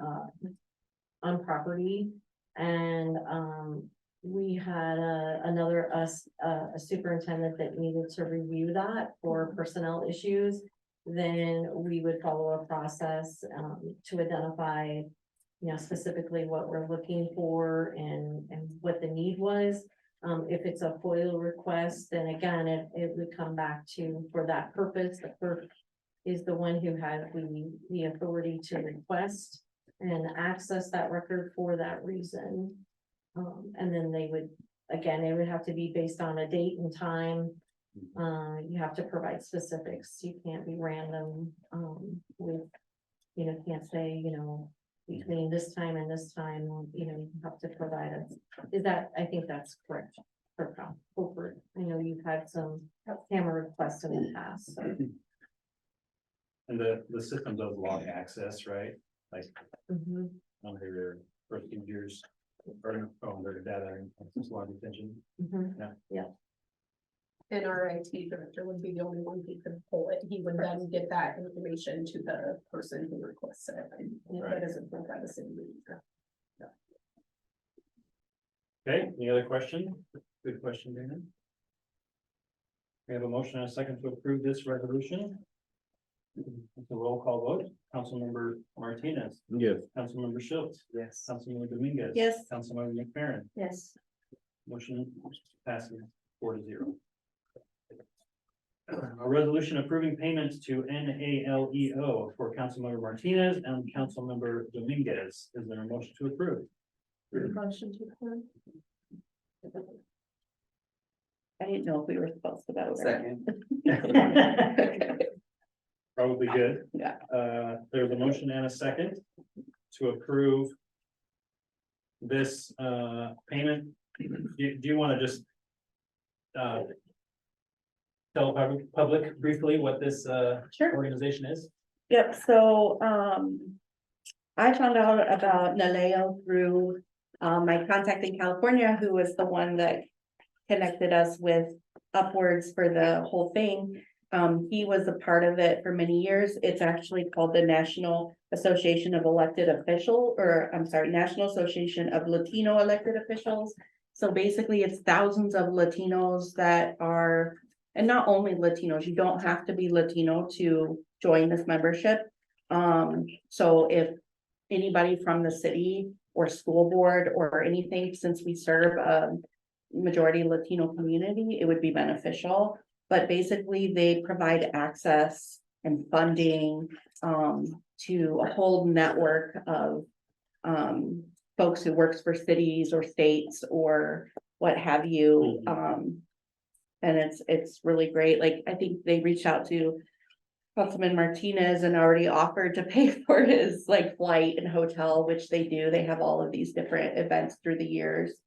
property and, we had a superintendent that needed to review that for personnel issues, then we would follow a process, to identify, specifically what we're looking for and what the need was. If it's a FOIA request, then again, it would come back to, for that purpose, the clerk is the one who has the authority to request and access that record for that reason. And then they would, again, it would have to be based on a date and time. You have to provide specifics. You can't be random, with, can't say, between this time and this time, you have to provide I think that's correct. For Hoffert. I know you've had some camera requests in the past, so. And the system does log access, right? Like, Mhm. under your procedures, or under data and log retention. Mhm. And our IT director would be the only one who could pull it. He would then get that information to the person who requests it. And if that isn't from the city manager. Okay, any other question? Good question, Dana. We have a motion and a second to approve this resolution. It's a roll call vote. Councilmember Martinez, Yes. Councilmember Schiltz, Yes. Councilmember Dominguez. Yes. Councilmember McFerren. Yes. Motion passes 4-0. A resolution approving payments to NALEO for Councilmember Martinez and Councilmember Dominguez. Is there a motion to approve? Motion to approve. I didn't know if we were supposed to vote. Second. Probably good. Yeah. There's a motion and a second to approve this payment. Do you want to just tell public briefly what this Sure. organization is? Yep, so, I found out about Naleo through, my contact in California, who was the one that connected us with Upwards for the whole thing. He was a part of it for many years. It's actually called the National Association of Elected Officials, or I'm sorry, National Association of Latino Elected Officials. So basically, it's thousands of Latinos that are, and not only Latinos, you don't have to be Latino to join this membership. So if anybody from the city or school board or anything, since we serve a majority Latino community, it would be beneficial. But basically, they provide access and funding to a whole network of folks who works for cities or states or what have you. And it's really great. Like, I think they reached out to Councilman Martinez and already offered to pay for his like flight and hotel, which they do. They have all of these different events through the years.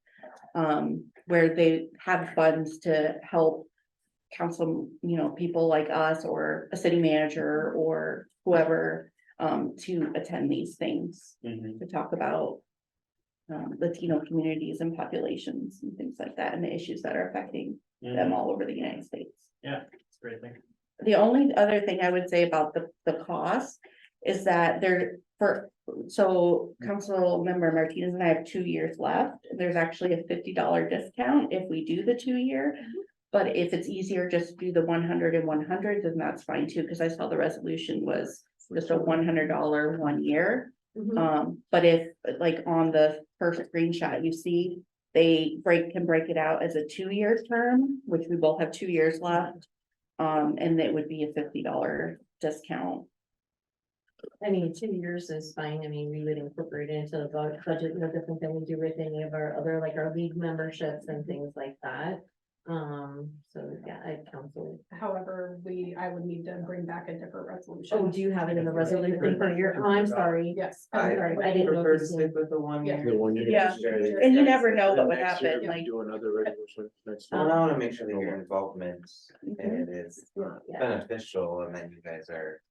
Where they have funds to help council, people like us or a city manager or whoever, to attend these things, to talk about Latino communities and populations and things like that, and the issues that are affecting them all over the United States. Yeah, it's a great thing. The only other thing I would say about the cost is that so Council Member Martinez and I have 2 years left. There's actually a $50 discount if we do the 2-year. But if it's easier just to do the 100 and 100, then that's fine too, because I saw the resolution was just a $100 1 year. Mhm. But if, like, on the first screenshot, you see, they can break it out as a 2-year term, which we both have 2 years left. And it would be a $50 discount. I mean, 2 years is fine. I mean, we would incorporate it into the budget, no different than we do with any of our other, like our league memberships and things like that. So yeah, I counsel. However, I would need to bring back a different Oh, resolution. do you have it in the resolution for your, oh, I'm sorry. Yes. I'm sorry, I didn't know. prefer if to you stick with the 1 year. The 1 year. Yeah. Saturday. And you never know what And would next year, happen, we like, Do another resolution next Well, year. I wanna make sure that your involvement Mhm. in it is Yeah. beneficial and that you guys are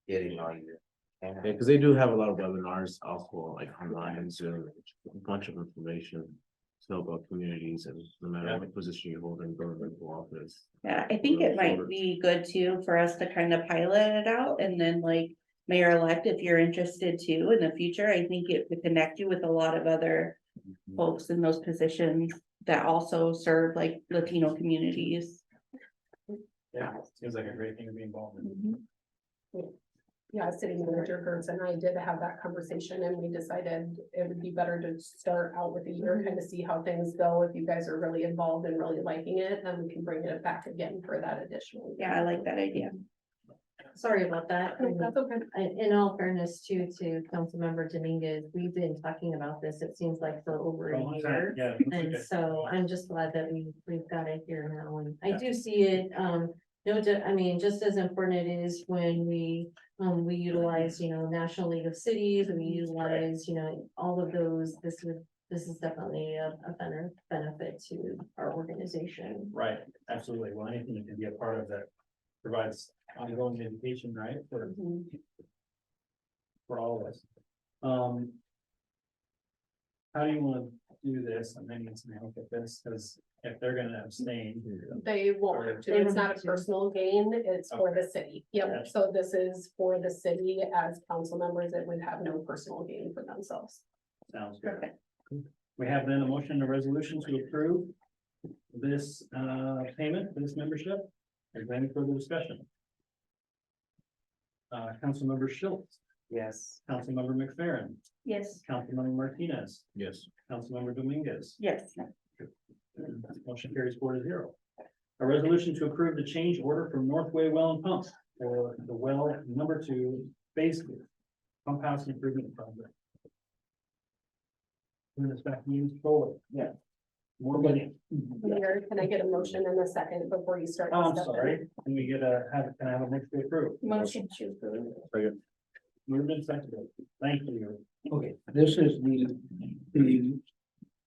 getting all your. Yeah, because they do have a lot of webinars also like online and Zoom, a bunch of information. To know about communities and no matter what position you hold in governmental office. yeah, I think it might be good too for us to kind of pilot it out and then like Mayor-elect, if you're interested too in the future, I think it would connect you with a lot of other folks in those positions that also serve like Latino communities. Yeah, seems like a great thing to be involved in. Yeah, City Manager Geertz and I did have that conversation and we decided it would be better to start out with a year, kind of see how things go. If you guys are really involved and really liking it, then we can bring it back again for that additional. Yeah, I like that idea. Sorry about that. That's okay. In all fairness too, to Councilmember Dominguez, we've been talking about this, it seems like for over a year. Yeah. And so I'm just glad that we've got it here now, and I do see it, I mean, just as important it is when we utilize, National League of Cities, we utilize, all of those, this is definitely a benefit to our organization. Right, absolutely. Well, anything you can be a part of that provides ongoing education, right, for all of us. How do you want to do this? And then let's look at this, because if they're gonna abstain. They won't have to. They It's won't not have a to. personal gain. It's for the city. Yeah. Yep. So this is for the city as council members. It would have no personal gain for themselves. Sounds good. We have then a motion and a resolution to approve this payment for this membership. Is there any further discussion? Councilmember Schiltz, Yes. Councilmember McFerren, Yes. Councilmember Martinez, Yes. Councilmember Dominguez. Yes. Motion carries 4-0. A resolution to approve the change order from Northway Well and Pumps for the well number 2 phase 2 pump house improvement project. Turn this back to you, Mr. Foley. Yeah. More money. Mayor, can I get a motion in a second before you start? Oh, I'm discussing? sorry. Can we get can I have a motion to approve? Motion to approve. Moved and seconded. Thank you. Okay, this is the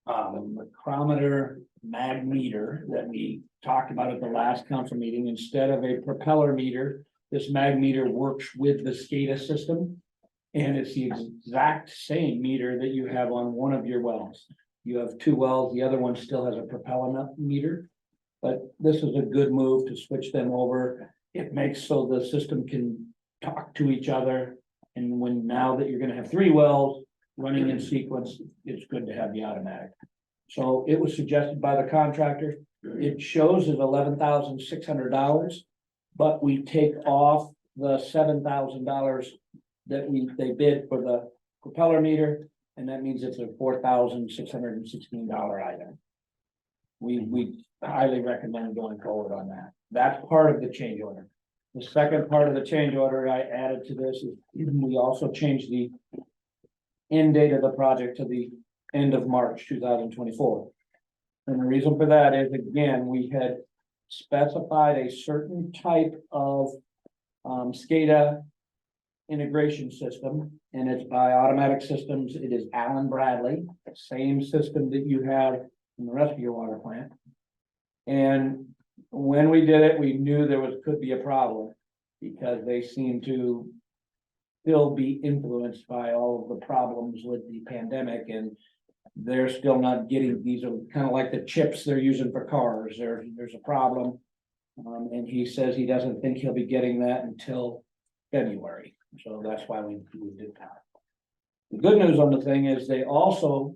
micrometer mag meter that we talked about at the last council meeting. Instead of a propeller meter, this mag meter works with the SCADA system. And it's the exact same meter that you have on one of your wells. You have 2 wells, the other one still has a propeller meter. But this is a good move to switch them over. It makes so the system can talk to each other. And now that you're gonna have 3 wells running in sequence, it's good to have the automatic. So it was suggested by the contractor. It shows as $11,600, but we take off the $7,000 that they bid for the propeller meter, and that means it's a $4,616 item. We highly recommend going forward on that. That's part of the change order. The second part of the change order I added to this is we also changed the end date of the project to the end of March 2024. And the reason for that is, again, we had specified a certain type of SCADA integration system, and it's by Automatic Systems. It is Allen Bradley, same system that you have in the rest of your water plant. And when we did it, we knew could be a problem because they seem to still be influenced by all of the problems with the pandemic, and they're still not getting, these are kind of like the chips they're using for cars. There's a problem. And he says he doesn't think he'll be getting that until February, so that's why we did that. The good news on the thing is they also,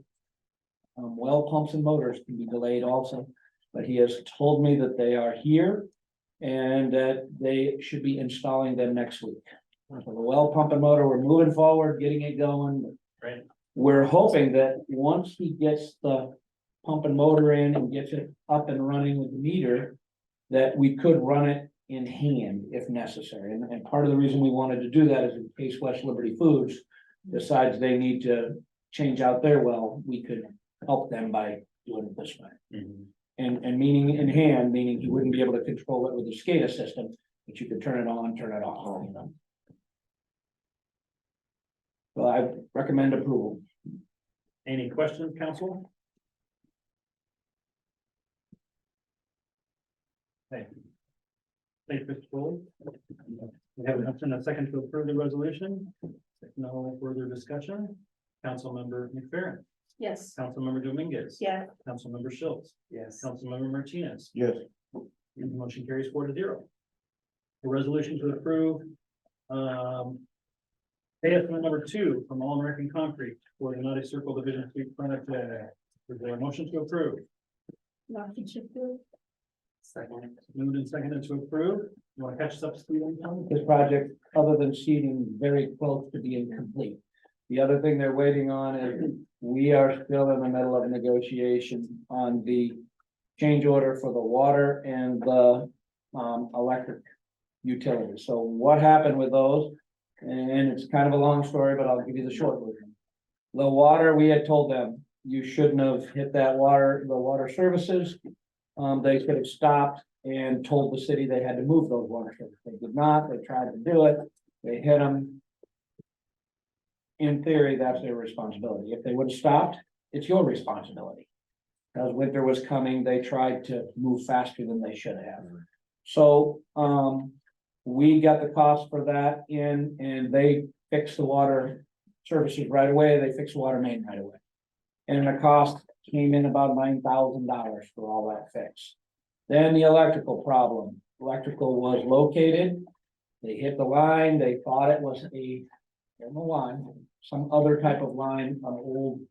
well pumps and motors can be delayed also, but he has told me that they are here and that they should be installing them next week. So the well pump and motor, we're moving forward, getting it going. Right. We're hoping that once he gets the pump and motor in and gets it up and running with the meter, that we could run it in hand if necessary. And part of the reason we wanted to do that is in case West Liberty Foods decides they need to change out their well, we could help them by doing it this way. And meaning in hand, meaning you wouldn't be able to control it with the SCADA system, but you could turn it on, turn it off, you know. So I recommend approval. Any questions, council? Thank you. Thank you, Mr. Foley. We have an option, a second to approve the resolution. No further discussion. Councilmember McFerren, Yes. Councilmember Dominguez. Yeah. Councilmember Schiltz, Yes. Councilmember Martinez. Yes. And the motion carries 4-0. A resolution to approve, pay estimate number 2 from All American Concrete for the United Circle Division 3 project. Is there a motion to approve? Motion to approve. Second. Moved and seconded to approve. You want to catch us up to speed on that? This project, other than seeding, very close to being complete. The other thing they're waiting on is we are still in the middle of negotiation on the change order for the water and the electric utilities. So what happened with those? And it's kind of a long story, but I'll give you the short version. The water, we had told them, you shouldn't have hit that water, the water services. They could have stopped and told the city they had to move those water services. They did not, they tried to do it, they hit them. In theory, that's their responsibility. If they would have stopped, it's your responsibility. As winter was coming, they tried to move faster than they should have. So, we got the cost for that in and they fixed the water services right away. They fixed the water main right away. And the cost came in about $9,000 for all that fix. Then the electrical problem. Electrical was located. They hit the line. They thought it was a line, some other type of line, an old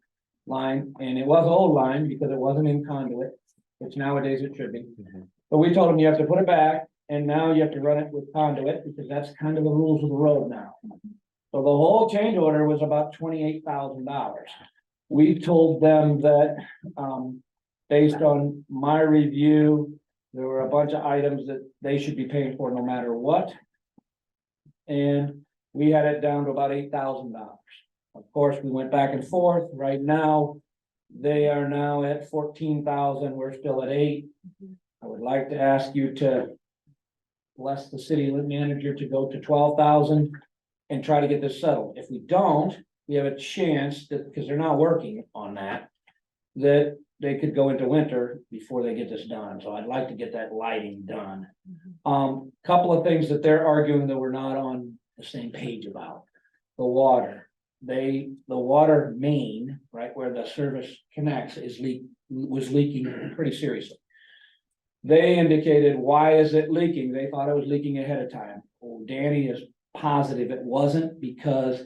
line, and it was an old line because it wasn't in conduit, which nowadays it should be. But we told them you have to put it back, and now you have to run it with conduit because that's kind of the rules of the road now. So the whole change order was about $28,000. We told them that, based on my review, there were a bunch of items that they should be paying for no matter what. And we had it down to about $8,000. Of course, we went back and forth. Right now, they are now at 14,000. We're still at 8. I would like to ask you to bless the city manager to go to 12,000 and try to get this settled. If we don't, we have a chance that, because they're not working on that, that they could go into winter before they get this done. So I'd like to get that lighting done. Couple of things that they're arguing that we're not on the same page about. The water. The water main, right where the service connects, was leaking pretty seriously. They indicated, why is it leaking? They thought it was leaking ahead of time. Well, Danny is positive it wasn't because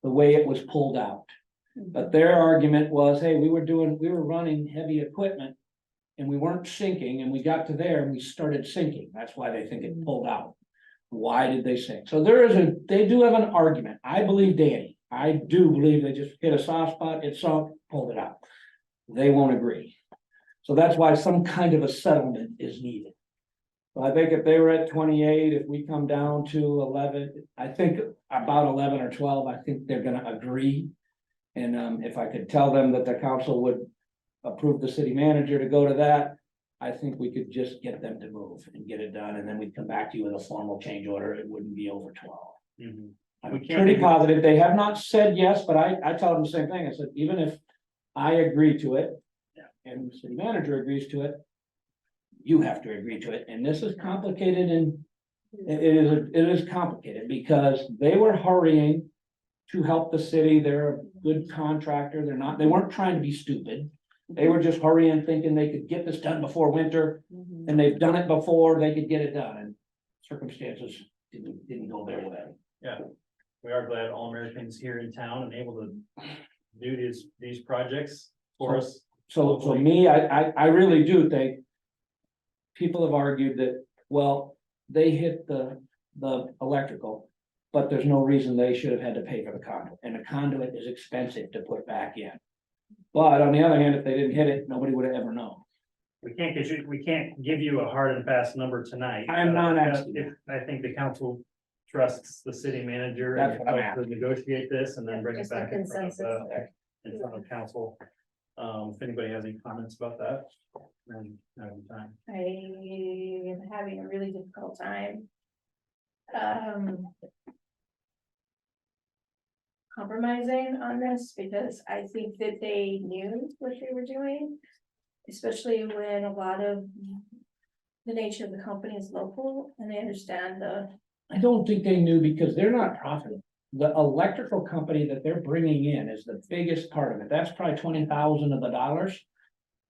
the way it was pulled out. But their argument was, hey, we were running heavy equipment and we weren't sinking, and we got to there and we started sinking. That's why they think it pulled out. Why did they sink? So they do have an argument. I believe Danny. I do believe they just hit a soft spot, it sunk, pulled it out. They won't agree. So that's why some kind of a settlement is needed. So I think if they were at 28, if we come down to 11, I think about 11 or 12, I think they're gonna agree. And if I could tell them that the council would approve the city manager to go to that, I think we could just get them to move and get it done, and then we'd come back to you with a formal change order. It wouldn't be over 12. I'm We can't pretty make- positive. They have not said yes, but I tell them the same thing. I said, even if I agree to it, and the city manager agrees to it, you have to agree to it. And this is complicated, and it is complicated because they were hurrying to help the city. They're a good contractor. They weren't trying to be stupid. They were just hurrying, thinking they could get this done before winter, Mhm. and they've done it before, they could get it done, and circumstances didn't go their way. Yeah, we are glad All Americans here in town and able to do these projects for us. So me, I really do think people have argued that, well, they hit the electrical, but there's no reason they should have had to pay for the conduit, and the conduit is expensive to put back in. But on the other hand, if they didn't hit it, nobody would have ever known. We can't give you a hard and fast number tonight. I am not Uh, asking if- I think the council trusts the city manager That's and what I'm help to negotiate this and then bring it Just a back in front consensus. in front of council. If anybody has any comments about that, then now's the time. I am having a really difficult time. Compromising on this because I think that they knew what they were doing. Especially when a lot of the nature of the company is local and they understand the, I don't think they knew because they're not profitable. The electrical company that they're bringing in is the biggest part of it. That's probably 20,000 of the dollars.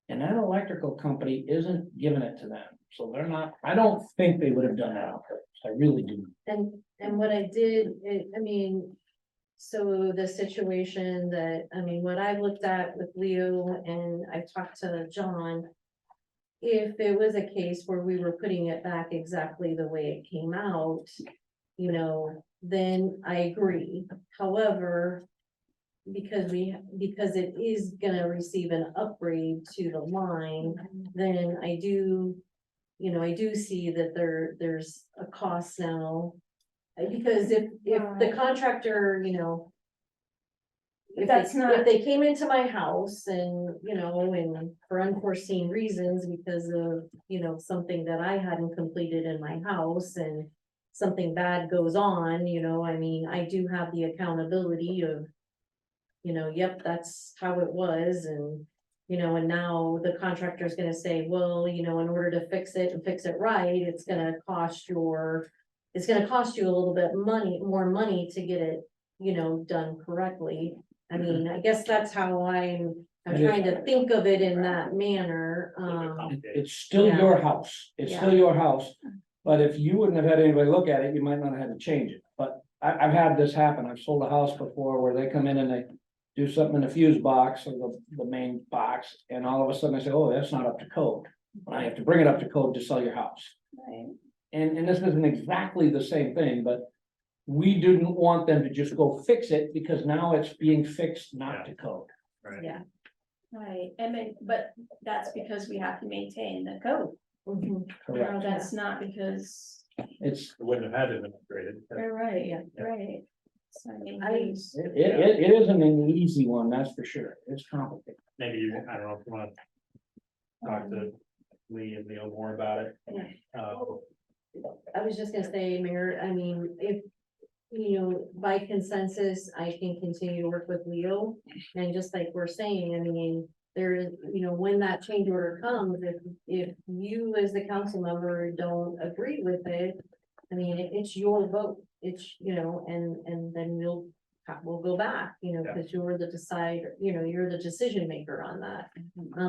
And that electrical company isn't giving it to them. So they're not, I don't think they would have done that on purpose. I really do. And what I did, I mean, so the situation that, I mean, what I looked at with Leo and I talked to John. If it was a case where we were putting it back exactly the way it came out, you know, then I agree. However, because it is gonna receive an upgrade to the line, then I do, you know, I do see that there's a cost now. Because if the contractor, you know. That's not- If they came into my house and, you know, and for unforeseen reasons because of, you know, something that I hadn't completed in my house and. Something bad goes on, you know, I mean, I do have the accountability of. You know, yep, that's how it was and, you know, and now the contractor's gonna say, well, you know, in order to fix it and fix it right, it's gonna cost your. It's gonna cost you a little bit more money to get it, you know, done correctly. I mean, I guess that's how I'm trying to think of it in that manner, It's still your house. It's still your house. But if you wouldn't have had anybody look at it, you might not have had to change it. But I've had this happen. I've sold a house before where they come in and they do something in the fuse box or the main box, and all of a sudden I say, oh, that's not up to code. I have to bring it up to code to sell your house. right, And this isn't exactly the same thing, but we didn't want them to just go fix it because now it's being fixed not to code. Right. yeah. right, I mean, but that's because we have to maintain the code. Mhm. Correct. That's not because, It's, It wouldn't have had to been upgraded. right, Yeah. right. So I mean, I- it isn't an easy one, that's for sure. It's complicated. Maybe I don't know if you wanna talk to Lee and Leo more about it. I was just gonna say, Mayor, I mean, if, you know, by consensus, I can continue to work with Leo. And just like we're saying, I mean, there is, you know, when that change order comes, if you as the council member don't agree with it. I mean, it's your vote, it's, you know, and then we'll go back, you know, Yeah. because you're the you're the decision maker on that.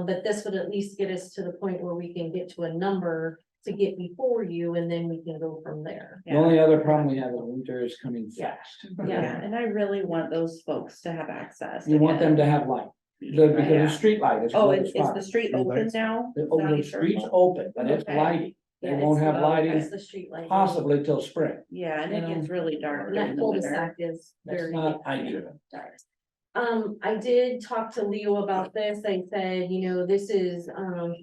But this would at least get us to the point where we can get to a number to get before you, and then we can go from there. The only other problem we have is winter is coming fast. Yeah, and I really want those folks to have access. You want them to have light, because Yeah. the street light is. Oh, one is spot. the street open now? The Is that the street's circle? open, but it's Okay. lighting. They Yeah, won't it's- have well, lighting That's the street light. possibly till spring. Yeah, and You it know, gets really dark And during that the winter. cul-de-sac is That's very. not ideal. I did talk to Leo about this. I said, you know, this is,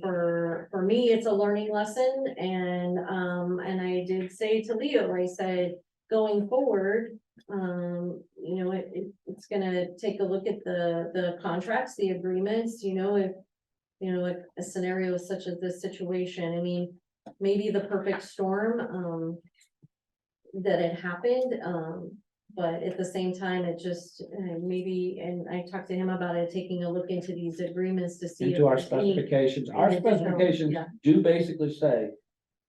for me, it's a learning lesson and I did say to Leo, I said, going forward, you know, it's gonna take a look at the contracts, the agreements, you know, if, you know, a scenario such as this situation, I mean, maybe the perfect storm, that had happened, but at the same time, it just, maybe, and I talked to him about it, taking a look into these agreements to see. if Into our there's any- specifications. Our any additional- specifications yeah. do basically say,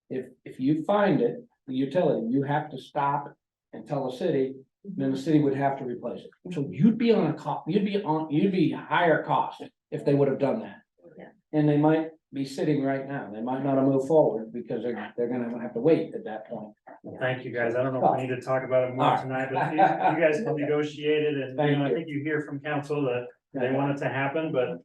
if you find it, the utility, you have to stop and tell the city, then the city would have to replace it. So you'd be on a you'd be higher cost if they would have done that. And they might be sitting right now. They might not have moved forward because they're gonna have to wait at that point. Thank you, guys. I don't know if we need to talk about it more Alright. tonight, but you guys can negotiate it, and, you know, I Thank you. think you hear from council that they want it to happen, but,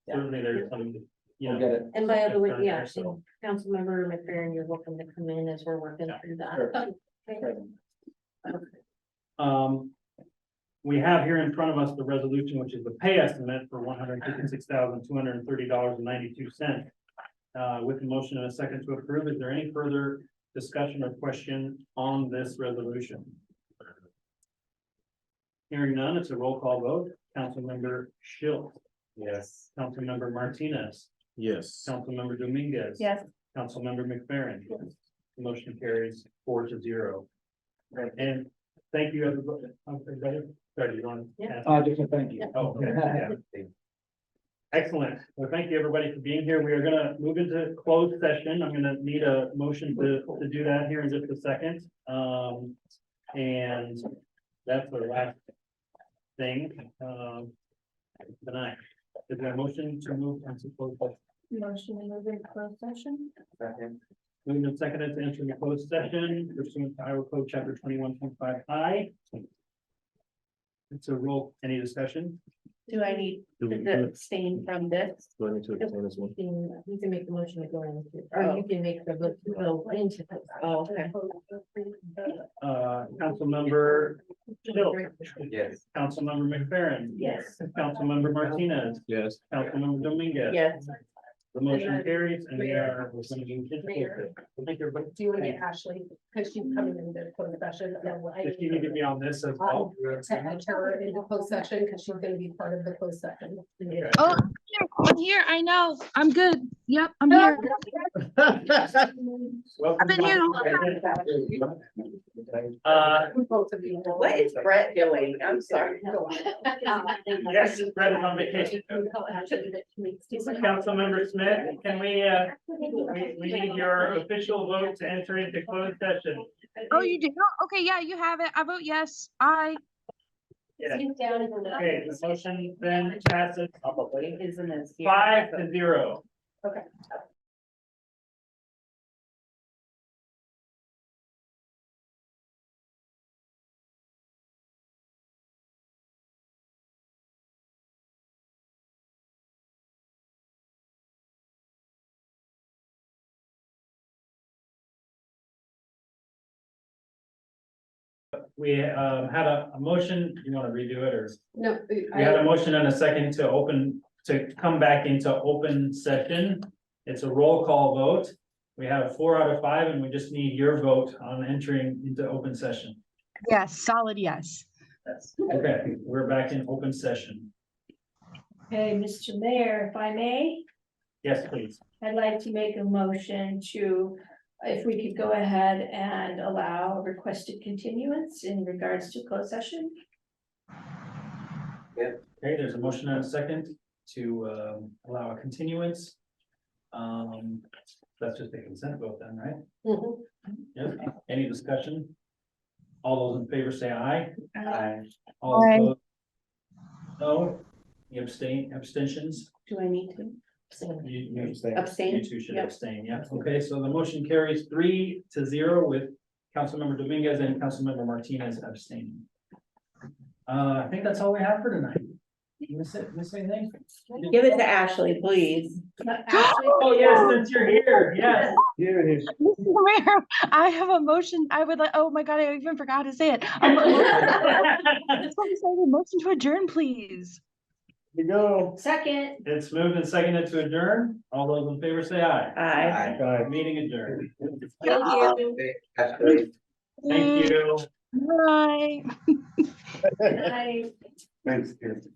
certainly there's some, you We'll know. get it. And by the way, concern yeah, there, so. Councilmember McFerren, you're welcome to come in as we're working through that. We have here in front of us the resolution, which is the pay estimate for $156,230.92. With the motion and a second to approve, is there any further discussion or question on this resolution? Hearing none, it's a roll call vote. Councilmember Schiltz, Yes. Councilmember Martinez, Yes. Councilmember Dominguez. Yes. Councilmember McFerren. The motion carries 4-0. And thank you, everybody. Sorry, you want? Yeah. Just a thank you. Oh, okay, yeah. Excellent. Well, thank you, everybody, for being here. We are gonna move into closed session. I'm gonna need a motion to do that here in just a second. And that's the last thing, tonight. Is there a motion to move into closed session? Motion to move into closed session. Second. Moved and seconded to enter the closed session pursuant to Iowa Code Chapter 21.5I. It's a roll, any discussion? Do I need Do we- to abstain from this? Do I need to explain this one? You can make the motion to go into, or you can make the vote to go into. Oh, okay. Councilmember Schiltz, Yes. Councilmember McFerren. Yes. Councilmember Martinez, Yes. Councilmember Dominguez. Yes. The motion carries and we are. Thank you, everybody. Do you want to get Ashley, because she's coming into closed session? If you need to be on this as well. To enter her into closed session, because she's gonna be part of the closed session. Oh, I'm here. I know. I'm good. Yep, I'm here. I've been here. Both of you. What is Brett doing? I'm sorry. Yes, Brett is on vacation. Councilmember Smith, can we need your official vote to enter into closed session. Oh, you do? Okay, yeah, you have it. I vote yes. Aye. Yes. Okay, the motion then passes Isn't this? 5-0. Okay. We had a motion, you want to redo it, or No. we had a motion and a second to come back into open session. It's a roll call vote. We have 4 out of 5 and we just need your vote on entering into open session. Yes, solid yes. Okay, we're back in open session. Okay, Mr. Mayor, if I may, Yes, please. I'd like to make a motion to, if we could go ahead and allow a requested continuance in regards to closed session. Okay, there's a motion and a second to allow a continuance. That's just a consent vote then, right? Mhm. Yep. Any discussion? All those in favor say aye. Aye. All Aye. opposed? No. You abstentions? Do I need to You abstain? You two should Yep. abstain, yeah. Okay, so the motion carries 3-0 with Councilmember Dominguez and Councilmember Martinez abstaining. I think that's all we have for tonight. Miss anything? Give it to Ashley, please. Oh, yes, since you're here, yes. Here it is. Mr. Mayor, I have a motion. I would like, oh my God, I even forgot to say it. Just want to say the motion to adjourn, please. You go. Second. It's moved and seconded to adjourn. All those in favor say aye. Aye. Meeting adjourned. Thank you. Thank you. Bye. Good night. Thanks, Geertz.